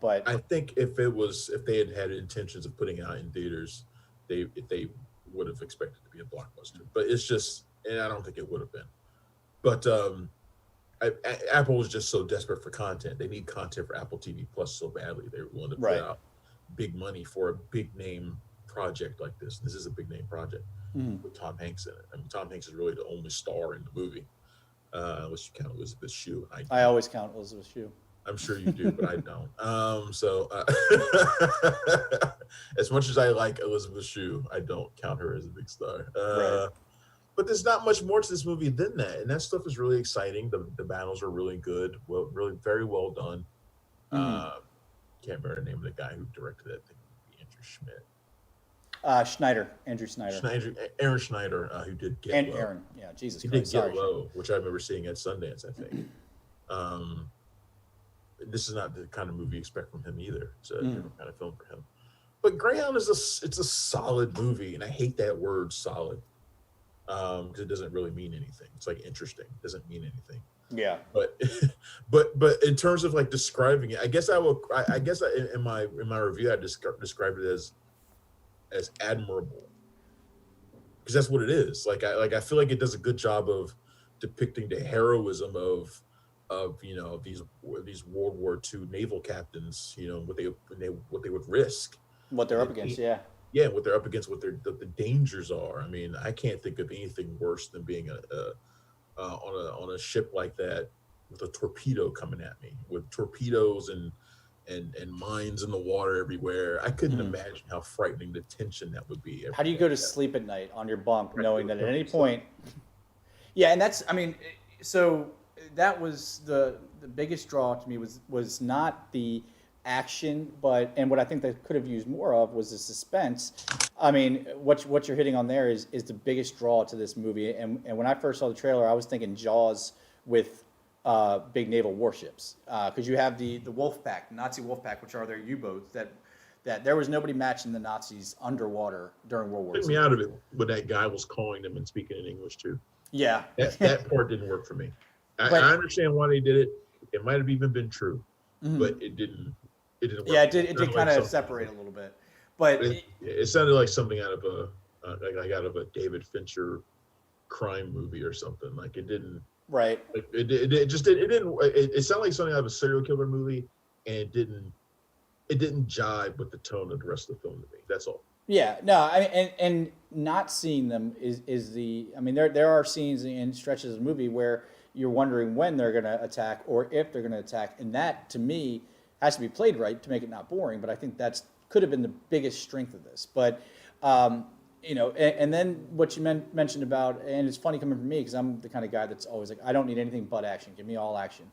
S1: But
S2: I think if they had intentions of putting it out in theaters, they would have expected to be a blockbuster. But it's just, and I don't think it would have been. But Apple was just so desperate for content. They need content for Apple TV Plus so badly. They were willing to put
S1: right.
S2: out big money for a big name project like this. This is a big name project with Tom Hanks in it. I mean, Tom Hanks is really the only star in the movie, unless you count Elizabeth Shue.
S1: I always count Elizabeth Shue.
S2: I'm sure you do, but I don't. As much as I like Elizabeth Shue, I don't count her as a big star.
S1: Right.
S2: But there's not much more to this movie than that, and that stuff is really exciting. The battles are really good, really very well done. Can't remember the name of the guy who directed that thing. Andrew Schmidt.
S1: Andrew Snyder.
S2: Aaron Schneider, who did Get Low.
S1: Aaron, yeah, Jesus
S2: He
S1: Christ.
S2: did Get Low, which I remember seeing at Sundance, I think. This is not the kind of movie you expect from him either. It's a different kind of film for him. But Greyhound it's a solid movie, and I hate that word "solid" because it doesn't really mean anything. It's like interesting, it doesn't mean anything.
S1: Yeah.
S2: But in terms of like describing it, I guess in my review I described it as admirable, because that's what it is. I feel like it does a good job of depicting the heroism of these World War II naval captains, what they would risk, what they're
S1: up against,
S2: what they're up against, what the dangers are. I mean, I can't think of anything worse than being on a ship like that with a torpedo coming at me, with torpedoes and mines in the water everywhere. I couldn't imagine how frightening the tension that would be.
S1: How do you go to sleep at night on your bunk knowing that at any point? Yeah, and so that was the biggest draw to me was not the action, and what I think they could have used more of was the suspense. I mean, what you're hitting on there is the biggest draw to this movie. And when I first saw the trailer, I was thinking Jaws with big naval warships, because you have the Wolfpack, Nazi Wolfpack, which are their U-boats that there was nobody matching the Nazis underwater during World War II.
S2: Took me out of it when that guy was calling them and speaking in English too.
S1: Yeah,
S2: that part didn't work for me. I understand why they did it. It might have even been true, but it didn't. It didn't work.
S1: Yeah, it did kind of separate a little bit, but
S2: it sounded like something out of a David Fincher crime movie or something. Like it didn't.
S1: Right.
S2: It sounded like something out of a serial killer movie, and it didn't jive with the tone of the rest of the film to me. That's all.
S1: Yeah, no, I mean, and not seeing them is the. I mean, there are scenes and stretches of the movie where you're wondering when they're going to attack or if they're going to attack, and that to me has to be played right to make it not boring. But I think could have been the biggest strength of this. But and then what you mentioned about, and it's funny coming from me because I'm the kind of guy that's always like, I don't need anything but action. Give me all action.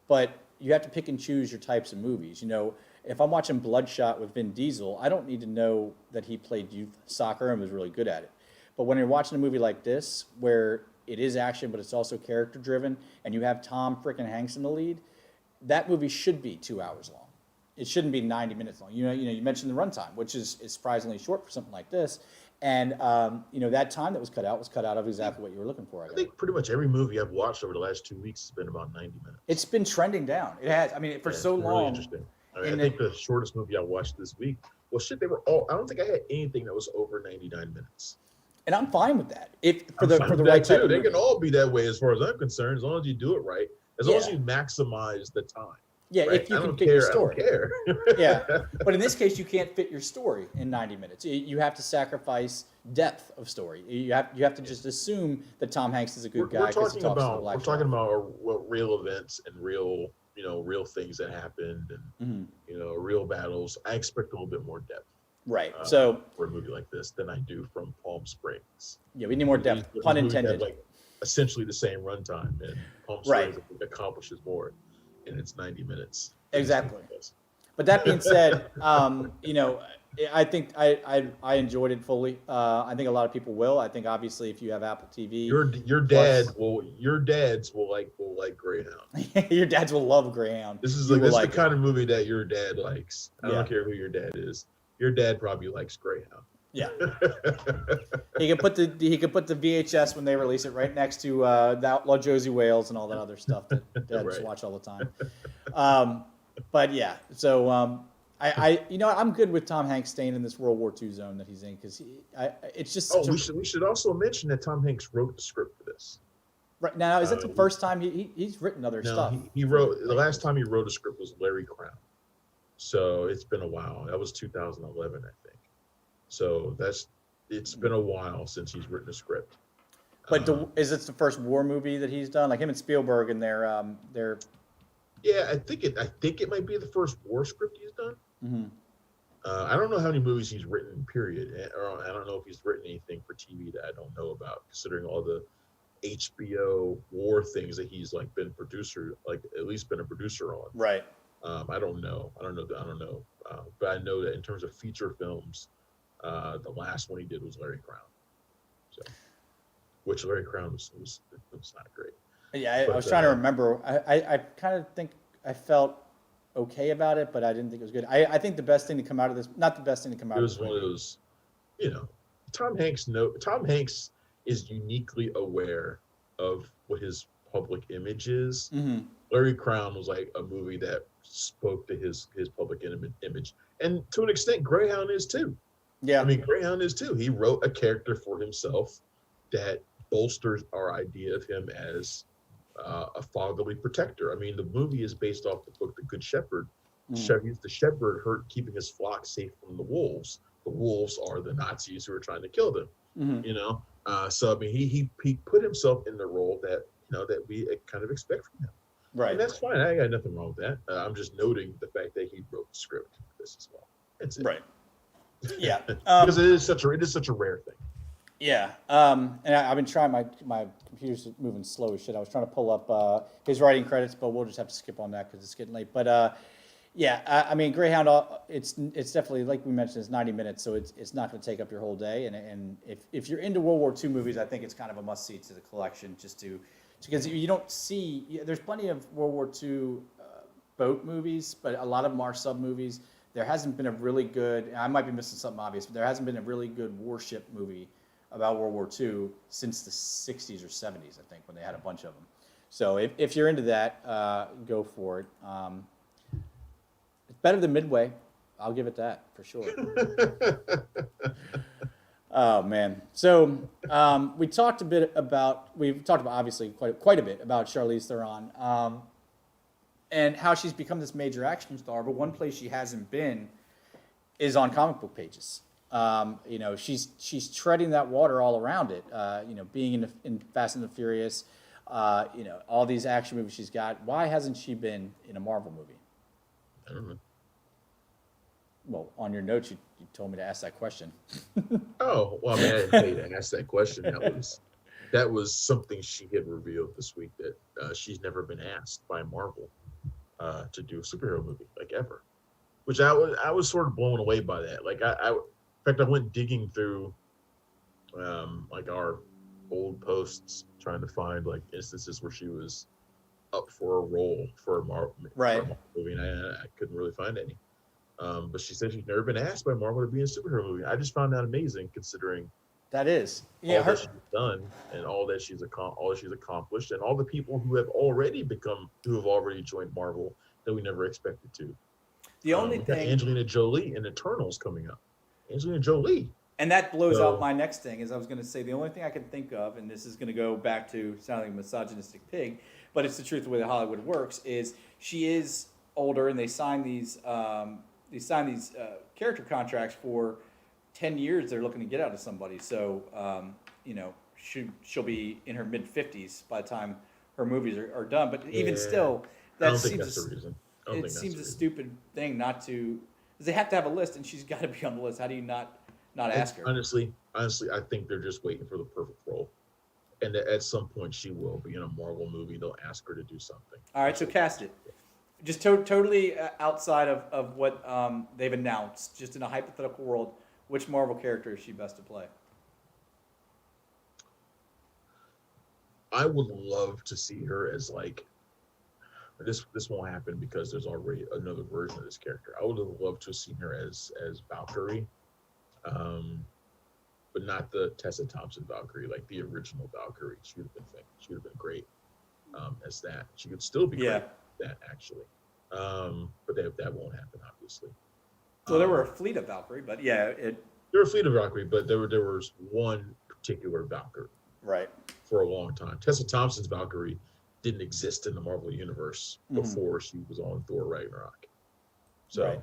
S1: But you have to pick and choose your types of movies. If I'm watching Bloodshot with Vin Diesel, I don't need to know that he played youth soccer and was really good at it. But when you're watching a movie like this, where it is action, but it's also character driven, and you have Tom frickin' Hanks in the lead, that movie should be 2 hours long. It shouldn't be 90 minutes long. You mentioned the runtime, which is surprisingly short for something like this. And that time that was cut out of exactly what you were looking for.
S2: I think pretty much every movie I've watched over the last 2 weeks has been about 90 minutes.
S1: It's been trending down. It has. I mean, for so long.
S2: Really interesting. I think the shortest movie I watched this week. Well, shit, they were all. I don't think I had anything that was over 99 minutes.
S1: And I'm fine with that. For the right type of
S2: they
S1: movie.
S2: can all be that way as far as I'm concerned, as long as you do it right, as long as you maximize the time.
S1: Yeah,
S2: right?
S1: if you can fit your story.
S2: I don't care.
S1: Yeah, but in this case, you can't fit your story in 90 minutes. You have to sacrifice depth of story. You have to just assume that Tom Hanks is a good guy because he talks about life.
S2: We're talking about real events and real things that happened and real battles. I expect a little bit more depth.
S1: Right. So
S2: for a movie like this than I do from Palm Springs.
S1: Yeah, we need more depth. Pun intended.
S2: Like essentially the same runtime, and Palm Springs accomplishes more, and it's 90 minutes.
S1: Exactly. But that being said, I think I enjoyed it fully. I think a lot of people will. I think obviously if you have Apple TV,
S2: your dads will like Greyhound.
S1: Your dads will love Greyhound.
S2: This is the kind of movie that your dad likes. I don't care who your dad is. Your dad probably likes Greyhound.
S1: Yeah. He could put the VHS when they release it right next to the Outlaw Josie Wales and all that other stuff that dads
S2: Right.
S1: watch all the time. Um, but yeah, so you know, I'm good with Tom Hanks staying in this World War II zone that he's in because it's just
S2: Oh,
S1: such a
S2: we should also mention that Tom Hanks wrote the script for this.
S1: right now. Is that the first time he's written other
S2: No,
S1: stuff?
S2: he wrote the last time he wrote a script was Larry Crown. So it's been a while. That was 2011, I think. So it's been a while since he's written a script.
S1: But is this the first war movie that he's done? Like him and Spielberg and their
S2: Yeah, I think it might be the first war script he's done.
S1: mm-hmm.
S2: I don't know how many movies he's written. Period. Or I don't know if he's written anything for TV that I don't know about, considering all the HBO war things that he's like been producer, like at least been a producer on.
S1: Right.
S2: I don't know. But I know that in terms of feature films, the last one he did was Larry Crown. So, which Larry Crown was not great.
S1: Yeah, I was trying to remember. I kind of think I felt okay about it, but I didn't think it was good. I think the best thing to come out of this, not the best thing to come out
S2: It
S1: of
S2: was
S1: this
S2: one of those, you know, Tom Hanks is uniquely aware of what his public image is.
S1: Mm-hmm.
S2: Larry Crown was like a movie that spoke to his public image, and to an extent, Greyhound is too.
S1: Yeah,
S2: I mean, Greyhound is too. He wrote a character for himself that bolsters our idea of him as a fatherly protector. I mean, the movie is based off the book The Good Shepherd. He's the shepherd keeping his flock safe from the wolves. The wolves are the Nazis who are trying to kill them.
S1: Mm-hmm.
S2: You know, so I mean, he put himself in the role that that we kind of expect from him.
S1: Right.
S2: And that's fine. I got nothing wrong with that. I'm just noting the fact that he wrote the script for this as well. That's it.
S1: Right. Yeah.
S2: Because it is such a rare thing.
S1: Yeah. And I've been trying. My computer's moving slow as shit. I was trying to pull up his writing credits, but we'll just have to skip on that because it's getting late. But yeah, I mean, Greyhound. It's definitely, like we mentioned, it's 90 minutes, so it's not going to take up your whole day. And if you're into World War II movies, I think it's kind of a must see to the collection, because you don't see. There's plenty of World War II boat movies, but a lot of them are sub movies. There hasn't been a really good. I might be missing something obvious, but there hasn't been a really good warship movie about World War II since the 60s or 70s, I think, when they had a bunch of them. So if you're into that, go for it. It's better than Midway. I'll give it that for sure. Oh man. So we've talked obviously quite a bit about Charlize Theron and how she's become this major action star. But one place she hasn't been is on comic book pages. You know, she's treading that water all around it. You know, being in Fast and the Furious. You know, all these action movies she's got. Why hasn't she been in a Marvel movie?
S2: I don't know.
S1: Well, on your notes, you told me to ask that question.
S2: Oh, well, I mean, I didn't say to ask that question. That was something she had revealed this week, that she's never been asked by Marvel to do a superhero movie, like, ever. Which I was sort of blown away by that. Like, in fact, I went digging through like our old posts trying to find like instances where she was up for a role for a Marvel movie, and I couldn't really find any. But she said she's never been asked by Marvel to be in a superhero movie. I just found that amazing, considering
S1: that is
S2: all that she's done and all that she's accomplished, and all the people who have already joined Marvel that we never expected to.
S1: The only thing,
S2: Angelina Jolie in Eternals coming up. Angelina Jolie.
S1: And that blows out my next thing, is I was going to say the only thing I can think of, and this is going to go back to sounding like a misogynistic pig, but it's the truth of the way that Hollywood works, is she is older, and they sign these character contracts for 10 years. They're looking to get out of somebody. So, you know, she'll be in her mid-50s by the time her movies are done. But even still, that seems a stupid thing not to, because they have to have a list, and she's got to be on the list. How do you not ask her?
S2: Honestly, I think they're just waiting for the perfect role. And at some point, she will be in a Marvel movie. They'll ask her to do something.
S1: All right, so cast it. Just totally outside of what they've announced, just in a hypothetical world, which Marvel character is she best to play?
S2: I would love to see her as, like, this won't happen because there's already another version of this character. I would have loved to have seen her as Valkyrie. but not the Tessa Thompson Valkyrie, like the original Valkyrie. She would have been great as that. She could still be great
S1: Yeah.
S2: at that actually. But that won't happen, obviously.
S1: So there were a fleet of Valkyrie, but yeah,
S2: There were a fleet of Valkyrie, but there was one particular Valkyrie
S1: right.
S2: for a long time. Tessa Thompson's Valkyrie didn't exist in the Marvel universe before she was on Thor Ragnarok. So,
S1: Right.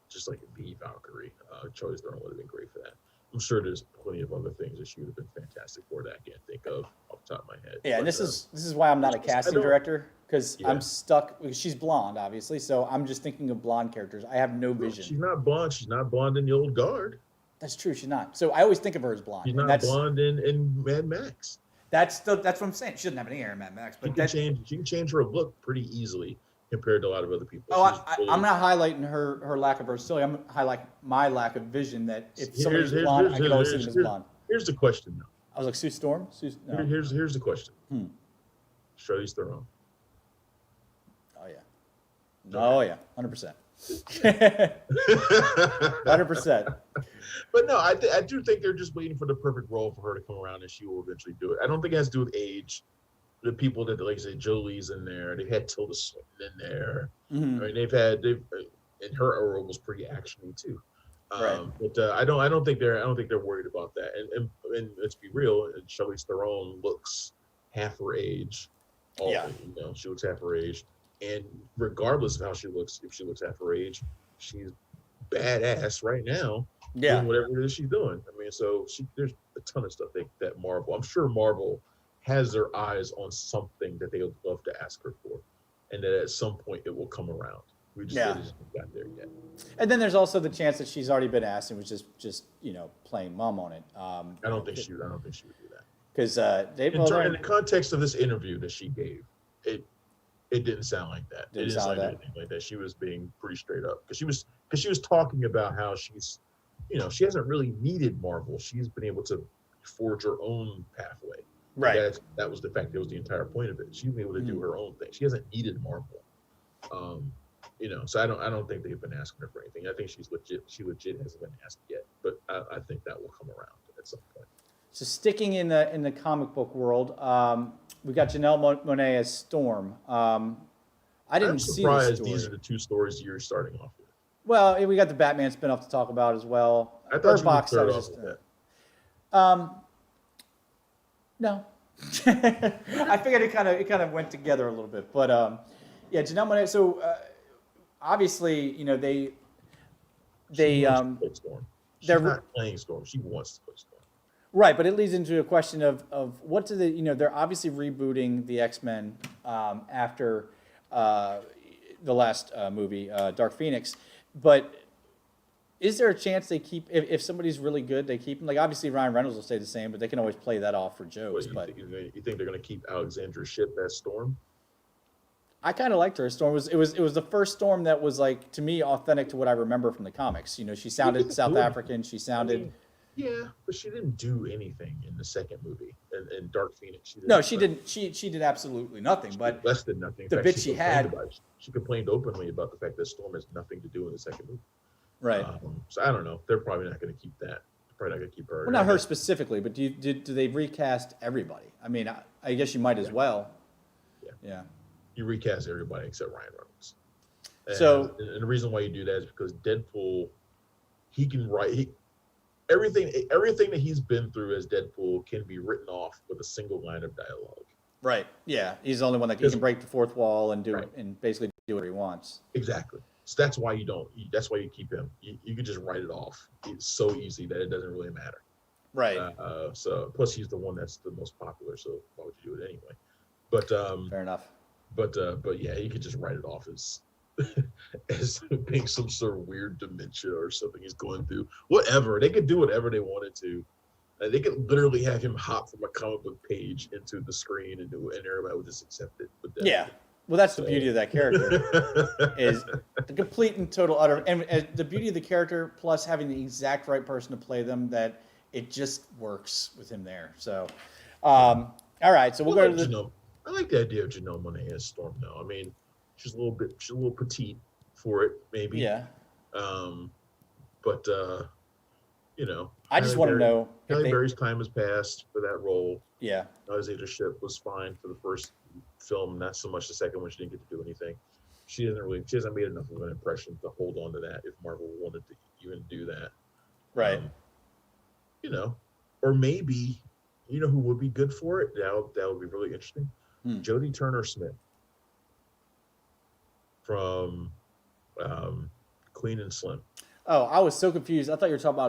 S2: Just like the Valkyrie, Charlize Theron would have been great for that. I'm sure there's plenty of other things that she would have been fantastic for that I can't think of off the top of my head.
S1: Yeah,
S2: but,
S1: and this is why I'm not a casting director, because I'm stuck. She's blonde, obviously, so I'm just thinking of blonde characters. I have no vision.
S2: She's not blonde. She's not blonde in the Old Guard.
S1: That's true. She's not. So I always think of her as blonde.
S2: She's not blonde in Mad Max.
S1: That's what I'm saying. She doesn't have any hair in Mad Max, but
S2: she can change her look pretty easily compared to a lot of other people.
S1: Oh, I'm not highlighting her lack of versatility. I'm highlighting my lack of vision. That if somebody's blonde, I can always see them as blonde.
S2: Here's the question, though.
S1: I was like, Sue Storm. No.
S2: Here's the question. Charlize Theron.
S1: Oh yeah. Oh yeah. 100%. 100%.
S2: But no, I do think they're just waiting for the perfect role for her to come around, and she will eventually do it. I don't think it has to do with age. The people that, like I say, Jolie's in there. They've had Tilda Swinton in there. I mean, and her role was pretty actiony too.
S1: Right.
S2: But I don't think they're worried about that. And let's be real, Charlize Theron looks half her age. She looks half her age, and regardless of how she looks, if she looks half her age, she's badass right now.
S1: Yeah.
S2: Doing whatever it is she's doing. I mean, so there's a ton of stuff that Marvel. I'm sure Marvel has their eyes on something that they would love to ask her for, and that at some point it will come around. We just haven't got there yet.
S1: And then there's also the chance that she's already been asked and was just playing mom on it.
S2: I don't think she would do that.
S1: Because
S2: in the context of this interview that she gave, it didn't sound like that. It didn't sound like anything like that. She was being pretty straight up because she was talking about how she's, she hasn't really needed Marvel. She's been able to forge her own pathway.
S1: Right.
S2: That was the fact. That was the entire point of it. She's been able to do her own thing. She hasn't needed Marvel. So I don't think they've been asking her for anything. I think she's legit. She legit hasn't been asked yet, but I think that will come around at some point.
S1: So sticking in the comic book world, we got Janelle Monáe as Storm. I didn't see this story.
S2: These are the two stories you're starting off with.
S1: Well, we got the Batman spinoff to talk about as well.
S2: I thought you would start off with that.
S1: No. I figured it kind of went together a little bit, but yeah, Janelle Monáe. So obviously, they
S2: play Storm. She's not playing Storm. She wants to play Storm.
S1: Right, but it leads into a question of what do they're obviously rebooting the X-Men after the last movie, Dark Phoenix, but is there a chance they keep, if somebody's really good, they keep them? Like, obviously Ryan Reynolds will stay the same, but they can always play that off for jokes.
S2: You think they're going to keep Alexandra Shipp as Storm?
S1: I kind of liked her. Storm it was the first Storm that was, like, to me, authentic to what I remember from the comics. She sounded South African. She sounded.
S2: Yeah, but she didn't do anything in the second movie. In Dark Phoenix,
S1: she didn't. She did absolutely nothing. But
S2: less than nothing.
S1: The bit she had.
S2: She complained openly about the fact that Storm has nothing to do in the second movie.
S1: Right.
S2: So I don't know. They're probably not going to keep that. They're probably not going to keep her.
S1: Well, not her specifically, but do they recast everybody? I mean, I guess you might as well. Yeah.
S2: You recast everybody except Ryan Reynolds. And the reason why you do that is because Deadpool, he can write everything that he's been through as Deadpool can be written off with a single line of dialogue.
S1: Right. Yeah. He's the only one that can break the fourth wall and and basically do what he wants.
S2: Exactly. So that's why that's why you keep him. You can just write it off. It's so easy that it doesn't really matter.
S1: Right.
S2: So plus he's the one that's the most popular. So why would you do it anyway? But
S1: fair enough.
S2: But yeah, you could just write it off as being some sort of weird dementia or something he's going through. Whatever. They could do whatever they wanted to. They could literally have him hop from a comic book page into the screen and everybody would just accept it. But
S1: yeah. Well, that's the beauty of that character is the complete and total utter, and the beauty of the character plus having the exact right person to play them, that it just works with him there. So, all right. So we'll go to the.
S2: I like the idea of Janelle Monáe as Storm, though. I mean, she's a little petite for it, maybe.
S1: Yeah.
S2: But you know,
S1: I just want to know if
S2: Halle
S1: they,
S2: Berry's time has passed for that role.
S1: yeah,
S2: His leadership was fine for the first film, not so much the second one. She didn't get to do anything. She hasn't made enough of an impression to hold on to that. If Marvel wanted to even do that,
S1: right.
S2: um, you know, or maybe, who would be good for it? That would be really interesting.
S1: Hmm.
S2: Jodie Turner Smith from um, Queen and Slim.
S1: Oh, I was so confused. I thought you were talking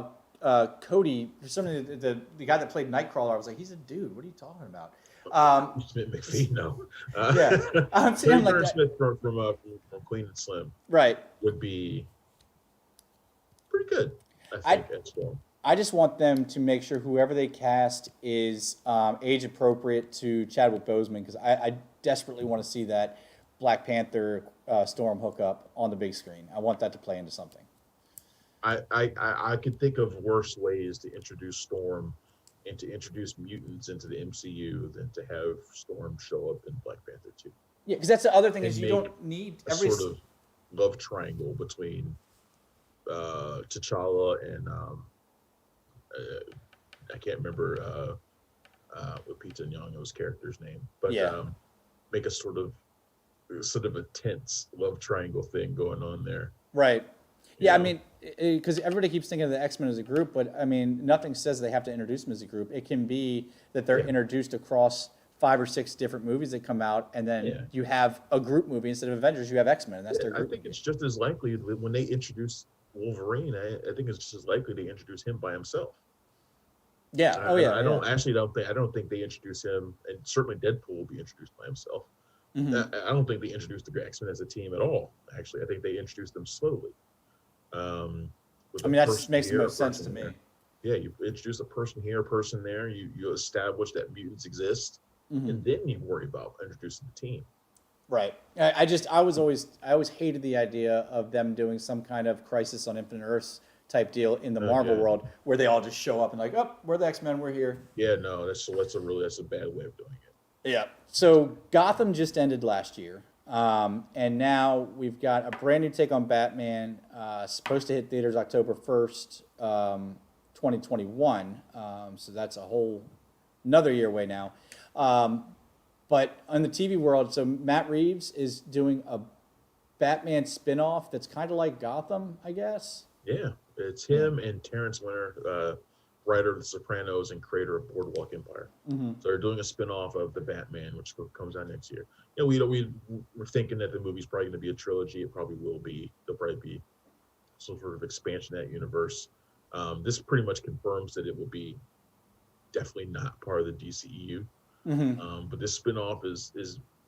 S1: about Cody. For some reason, the guy that played Nightcrawler, I was like, he's a dude. What are you talking about?
S2: Smith McPhee, no.
S1: Yeah, I'm saying
S2: Jodie
S1: like
S2: Turner
S1: that.
S2: Smith from Queen and Slim
S1: Right.
S2: would be pretty good, I
S1: I
S2: think, at Storm.
S1: I just want them to make sure whoever they cast is age appropriate to Chadwick Boseman because I desperately want to see that Black Panther Storm hookup on the big screen. I want that to play into something.
S2: I could think of worse ways to introduce Storm and to introduce mutants into the MCU than to have Storm show up in Black Panther 2.
S1: Yeah, because that's the other thing
S2: And
S1: is you
S2: make
S1: don't need
S2: a
S1: every.
S2: sort of love triangle between T'Challa and I can't remember Lupita Nyong'o's character's name, but
S1: Yeah.
S2: make a sort of a tense love triangle thing going on there.
S1: Right.
S2: you
S1: Yeah, I
S2: know?
S1: mean, because everybody keeps thinking of the X-Men as a group, but I mean, nothing says they have to introduce them as a group. It can be that they're
S2: Yeah.
S1: introduced across 5 or 6 different movies that come out, and then
S2: Yeah.
S1: you have a group movie instead of Avengers. You have X-Men, and that's their
S2: I
S1: group
S2: think
S1: movie.
S2: it's just as likely that when they introduce Wolverine. I think it's just as likely they introduce him by himself.
S1: Yeah. Oh yeah.
S2: I
S1: Yeah.
S2: don't think they introduce him, and certainly Deadpool will be introduced by himself.
S1: Hmm.
S2: I don't think they introduced the X-Men as a team at all. Actually, I think they introduced them slowly. With
S1: I
S2: a
S1: mean, that
S2: person
S1: makes the
S2: here, a
S1: most sense to
S2: person
S1: me.
S2: there. Yeah, you introduce a person here, a person there. You establish that mutants exist,
S1: Hmm.
S2: and then you worry about introducing the team.
S1: Right. I always hated the idea of them doing some kind of Crisis on Infinite Earths type deal in the Marvel
S2: Yeah.
S1: world where they all just show up and like, oh, we're the X-Men, we're here.
S2: Yeah, no, that's a bad way of doing it.
S1: Yeah. So Gotham just ended last year, and now we've got a brand new take on Batman, supposed to hit theaters October 1st, 2021. So that's a whole another year away now. But on the TV world, so Matt Reeves is doing a Batman spin-off that's kind of like Gotham, I guess.
S2: Yeah, it's him and Terrence Winter, writer of The Sopranos and creator of Boardwalk Empire.
S1: Mm-hmm.
S2: So they're doing a spin-off of the Batman, which comes out next year. We're thinking that the movie's probably going to be a trilogy. It probably will be. There'll probably be some sort of expansion of that universe. This pretty much confirms that it will be definitely not part of the DCEU.
S1: Mm-hmm.
S2: But this spin-off is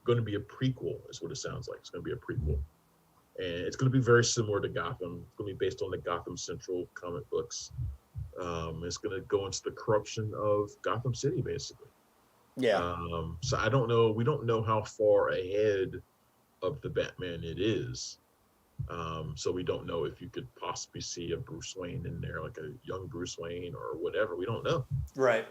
S2: going to be a prequel, is what it sounds like. It's going to be a prequel. And it's going to be very similar to Gotham. It's going to be based on the Gotham Central comic books. It's going to go into the corruption of Gotham City, basically.
S1: Yeah.
S2: So I don't know. We don't know how far ahead of the Batman it is. So we don't know if you could possibly see a Bruce Wayne in there, like a young Bruce Wayne or whatever. We don't know.
S1: Right.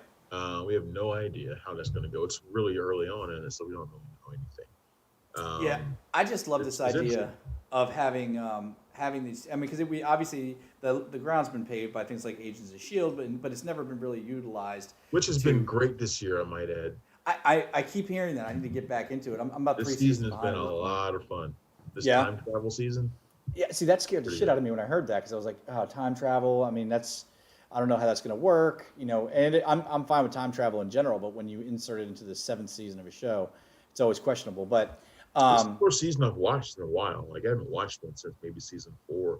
S2: We have no idea how that's going to go. It's really early on in it, so we don't really know anything.
S1: Yeah, I just love this
S2: it's
S1: idea
S2: interesting.
S1: of having these. I mean, because we obviously the ground's been paved by things like Agents of Shield, but it's never been really utilized.
S2: Which has been great this year, I might add.
S1: I keep hearing that. I need to get back into it. I'm about
S2: This
S1: 3
S2: season
S1: seasons
S2: has been
S1: behind.
S2: a lot of fun. This
S1: Yeah.
S2: time travel season.
S1: Yeah, see, that scared the
S2: Pretty
S1: shit
S2: good.
S1: out of me when I heard that because I was like, oh, time travel. I mean, I don't know how that's going to work, And I'm fine with time travel in general, but when you insert it into the 7th season of a show, it's always questionable. But
S2: This is the first season I've watched in a while. Like I haven't watched one since maybe season 4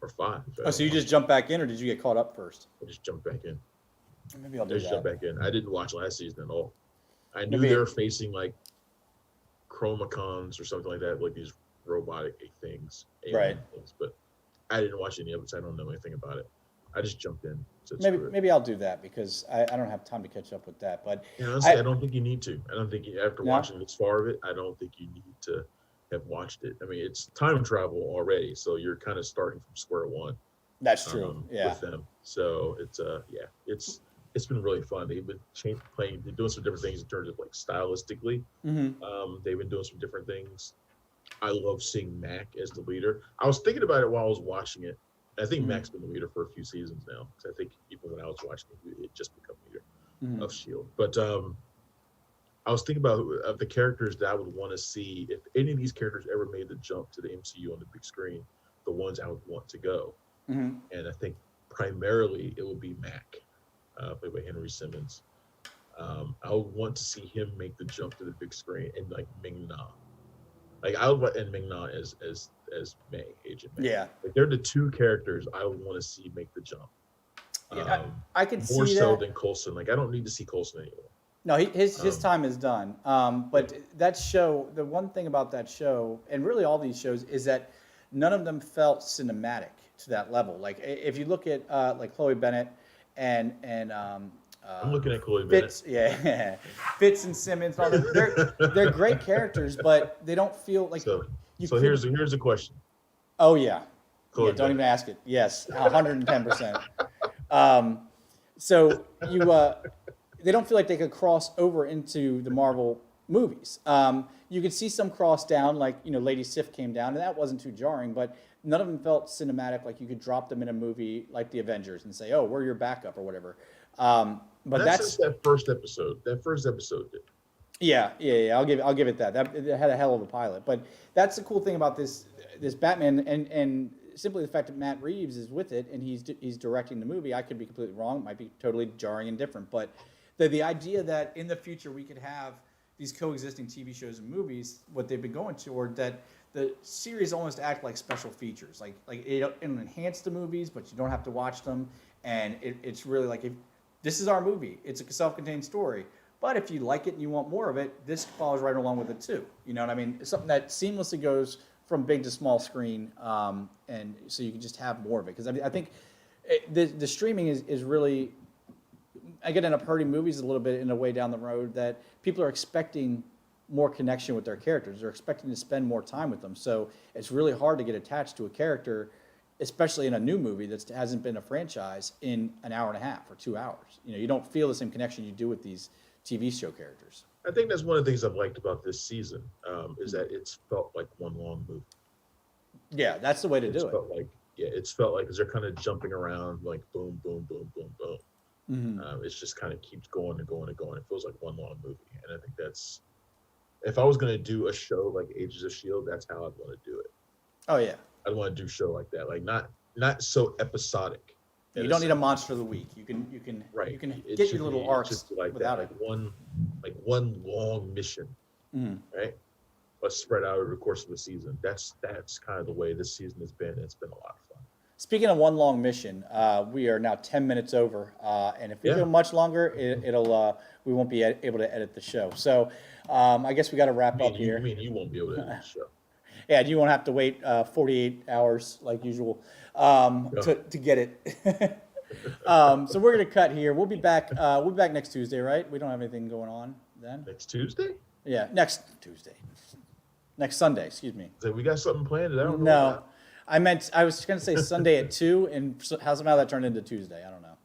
S2: or 5.
S1: so you just jumped back in, or did you get caught up first?
S2: I just jumped back in.
S1: Maybe I'll
S2: I
S1: do
S2: just jumped
S1: that.
S2: back in. I didn't watch last season at all. I knew
S1: Maybe-
S2: they were facing like chromacons or something like that, like these robotic things, alien
S1: Right.
S2: things, but I didn't watch any of it, so I don't know anything about it. I just jumped in. So
S1: Maybe I'll do that because I don't have time to catch up with that. But
S2: honestly, I don't think you need to. I don't think after
S1: No?
S2: watching this far of it, I don't think you need to have watched it. I mean, it's time travel already, so you're kind of starting from square one.
S1: that's true. Yeah.
S2: With them. So it's been really fun. They've been they're doing some different things in terms of like stylistically.
S1: Mm-hmm.
S2: They've been doing some different things. I love seeing Mac as the leader. I was thinking about it while I was watching it. I think
S1: Mm-hmm.
S2: Mac's been the leader for a few seasons now. Because I think even when I was watching it, it just become leader
S1: Mm-hmm.
S2: of Shield. But I was thinking about of the characters that I would want to see if any of these characters ever made the jump to the MCU on the big screen. The ones I would want to go,
S1: Mm-hmm.
S2: and I think primarily it would be Mac, played by Henry Simmons. I would want to see him make the jump to the big screen, and like Ming Na. Like I would want and Ming Na as May, Agent May.
S1: Yeah.
S2: Like they're the two characters I would want to see make the jump.
S1: Yeah,
S2: Um,
S1: I could
S2: More
S1: see
S2: so
S1: that.
S2: than Coulson. Like I don't need to see Coulson anymore.
S1: No, his
S2: Um,
S1: time is done.
S2: yeah,
S1: But that show, the one thing about that show, and really all these shows, is that none of them felt cinematic to that level. Like if you look at like Chloe Bennett and
S2: I'm looking at Chloe Bennett.
S1: Fitz, yeah, Fitz and Simmons, and all that, they're great characters, but they don't feel like
S2: So
S1: you
S2: so
S1: could.
S2: here's a question.
S1: Oh yeah, yeah.
S2: Chloe
S1: Don't even
S2: Bennett.
S1: ask it. Yes, 110%. Um, so they don't feel like they could cross over into the Marvel movies. You could see some cross down, like Lady Sif came down, and that wasn't too jarring, but none of them felt cinematic. Like you could drop them in a movie like The Avengers and say, "Oh, we're your backup" or whatever. But
S2: Not since
S1: that's
S2: that first episode. That first episode did.
S1: yeah. I'll give it that. That it had a hell of a pilot. But that's the cool thing about this Batman, and simply the fact that Matt Reeves is with it and he's directing the movie. I could be completely wrong. It might be totally jarring and different, but the idea that in the future we could have these coexisting TV shows and movies, what they've been going toward, that the series almost act like special features, like it'll enhance the movies, but you don't have to watch them, and it's really like if this is our movie, it's a self-contained story. But if you like it and you want more of it, this follows right along with it too. You know what I mean? It's something that seamlessly goes from big to small screen, and so you can just have more of it. Because I think the streaming is really, I get end up hurting movies a little bit in a way down the road that people are expecting more connection with their characters. They're expecting to spend more time with them. So it's really hard to get attached to a character, especially in a new movie that hasn't been a franchise in an hour and a half or 2 hours. You don't feel the same connection you do with these TV show characters.
S2: I think that's one of the things I've liked about this season, is that it's felt like one long movie.
S1: Yeah, that's the way to
S2: It's
S1: do it.
S2: felt like it's felt like because they're kind of jumping around like boom, boom, boom, boom, boom. It's just kind of keeps going and going and going. It feels like one long movie, and I think that's if I was going to do a show like Agents of Shield, that's how I'd want to do it.
S1: Oh yeah.
S2: I'd want to do a show like that, like not so episodic.
S1: You don't need a monster of the week. You can
S2: Right.
S1: you can
S2: It
S1: get
S2: should
S1: your little
S2: be
S1: arcs
S2: just like
S1: without
S2: that,
S1: it.
S2: like one long mission, right? But spread out over the course of the season. That's kind of the way this season has been. It's been a lot of fun.
S1: Speaking of one long mission, we are now 10 minutes over, and if we
S2: Yeah.
S1: go much longer, we won't be able to edit the show. So I guess we got to wrap up here.
S2: You won't be able to do the show.
S1: Yeah, you won't have to wait 48 hours like usual to get it. So we're gonna cut here. We'll be back. We'll be back next Tuesday, right? We don't have anything going on then.
S2: Next Tuesday?
S1: Yeah, next Tuesday. Next Sunday, excuse me.
S2: So we got something planned that I don't know
S1: No,
S2: about.
S1: I was gonna say Sunday at 2, and somehow that turned into Tuesday. I don't know.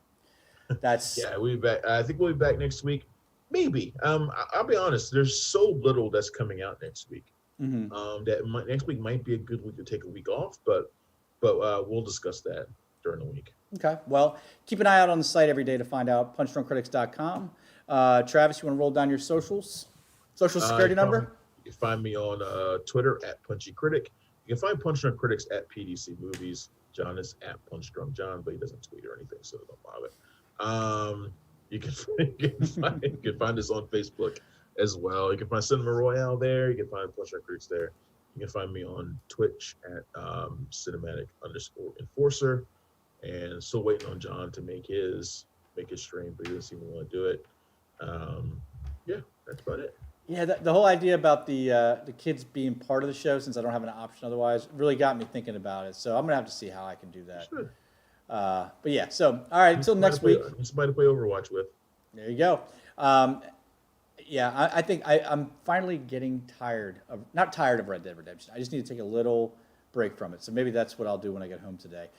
S1: That's
S2: Yeah, we'll be back. I think we'll be back next week. Maybe. I'll be honest. There's so little that's coming out next week. Next week might be a good week to take a week off, but we'll discuss that during the week.
S1: okay. Well, keep an eye out on the site every day to find out. punchdrunkcritics.com. Travis, you want to roll down your socials? Social security number?
S2: You can find me on Twitter at Punchy Critic. You can find Punch Drunk Critics at PDC Movies. John is at Punch Drunk John, but he doesn't tweet or anything, so don't bother. You can find us on Facebook as well. You can find Cinema Royale there. You can find Punch Drunk Critics there. You can find me on Twitch at cinematic_enforcer. And still waiting on John to make his stream, but he doesn't even want to do it. Yeah, that's about it.
S1: Yeah, the whole idea about the kids being part of the show, since I don't have an option otherwise, really got me thinking about it. So I'm gonna have to see how I can do that.
S2: Sure.
S1: But yeah, so all right, until next week.
S2: Somebody to play Overwatch with.
S1: There you go. Yeah, I think I'm finally getting not tired of Red Dead Redemption. I just need to take a little break from it. So maybe that's what I'll do when I get home today.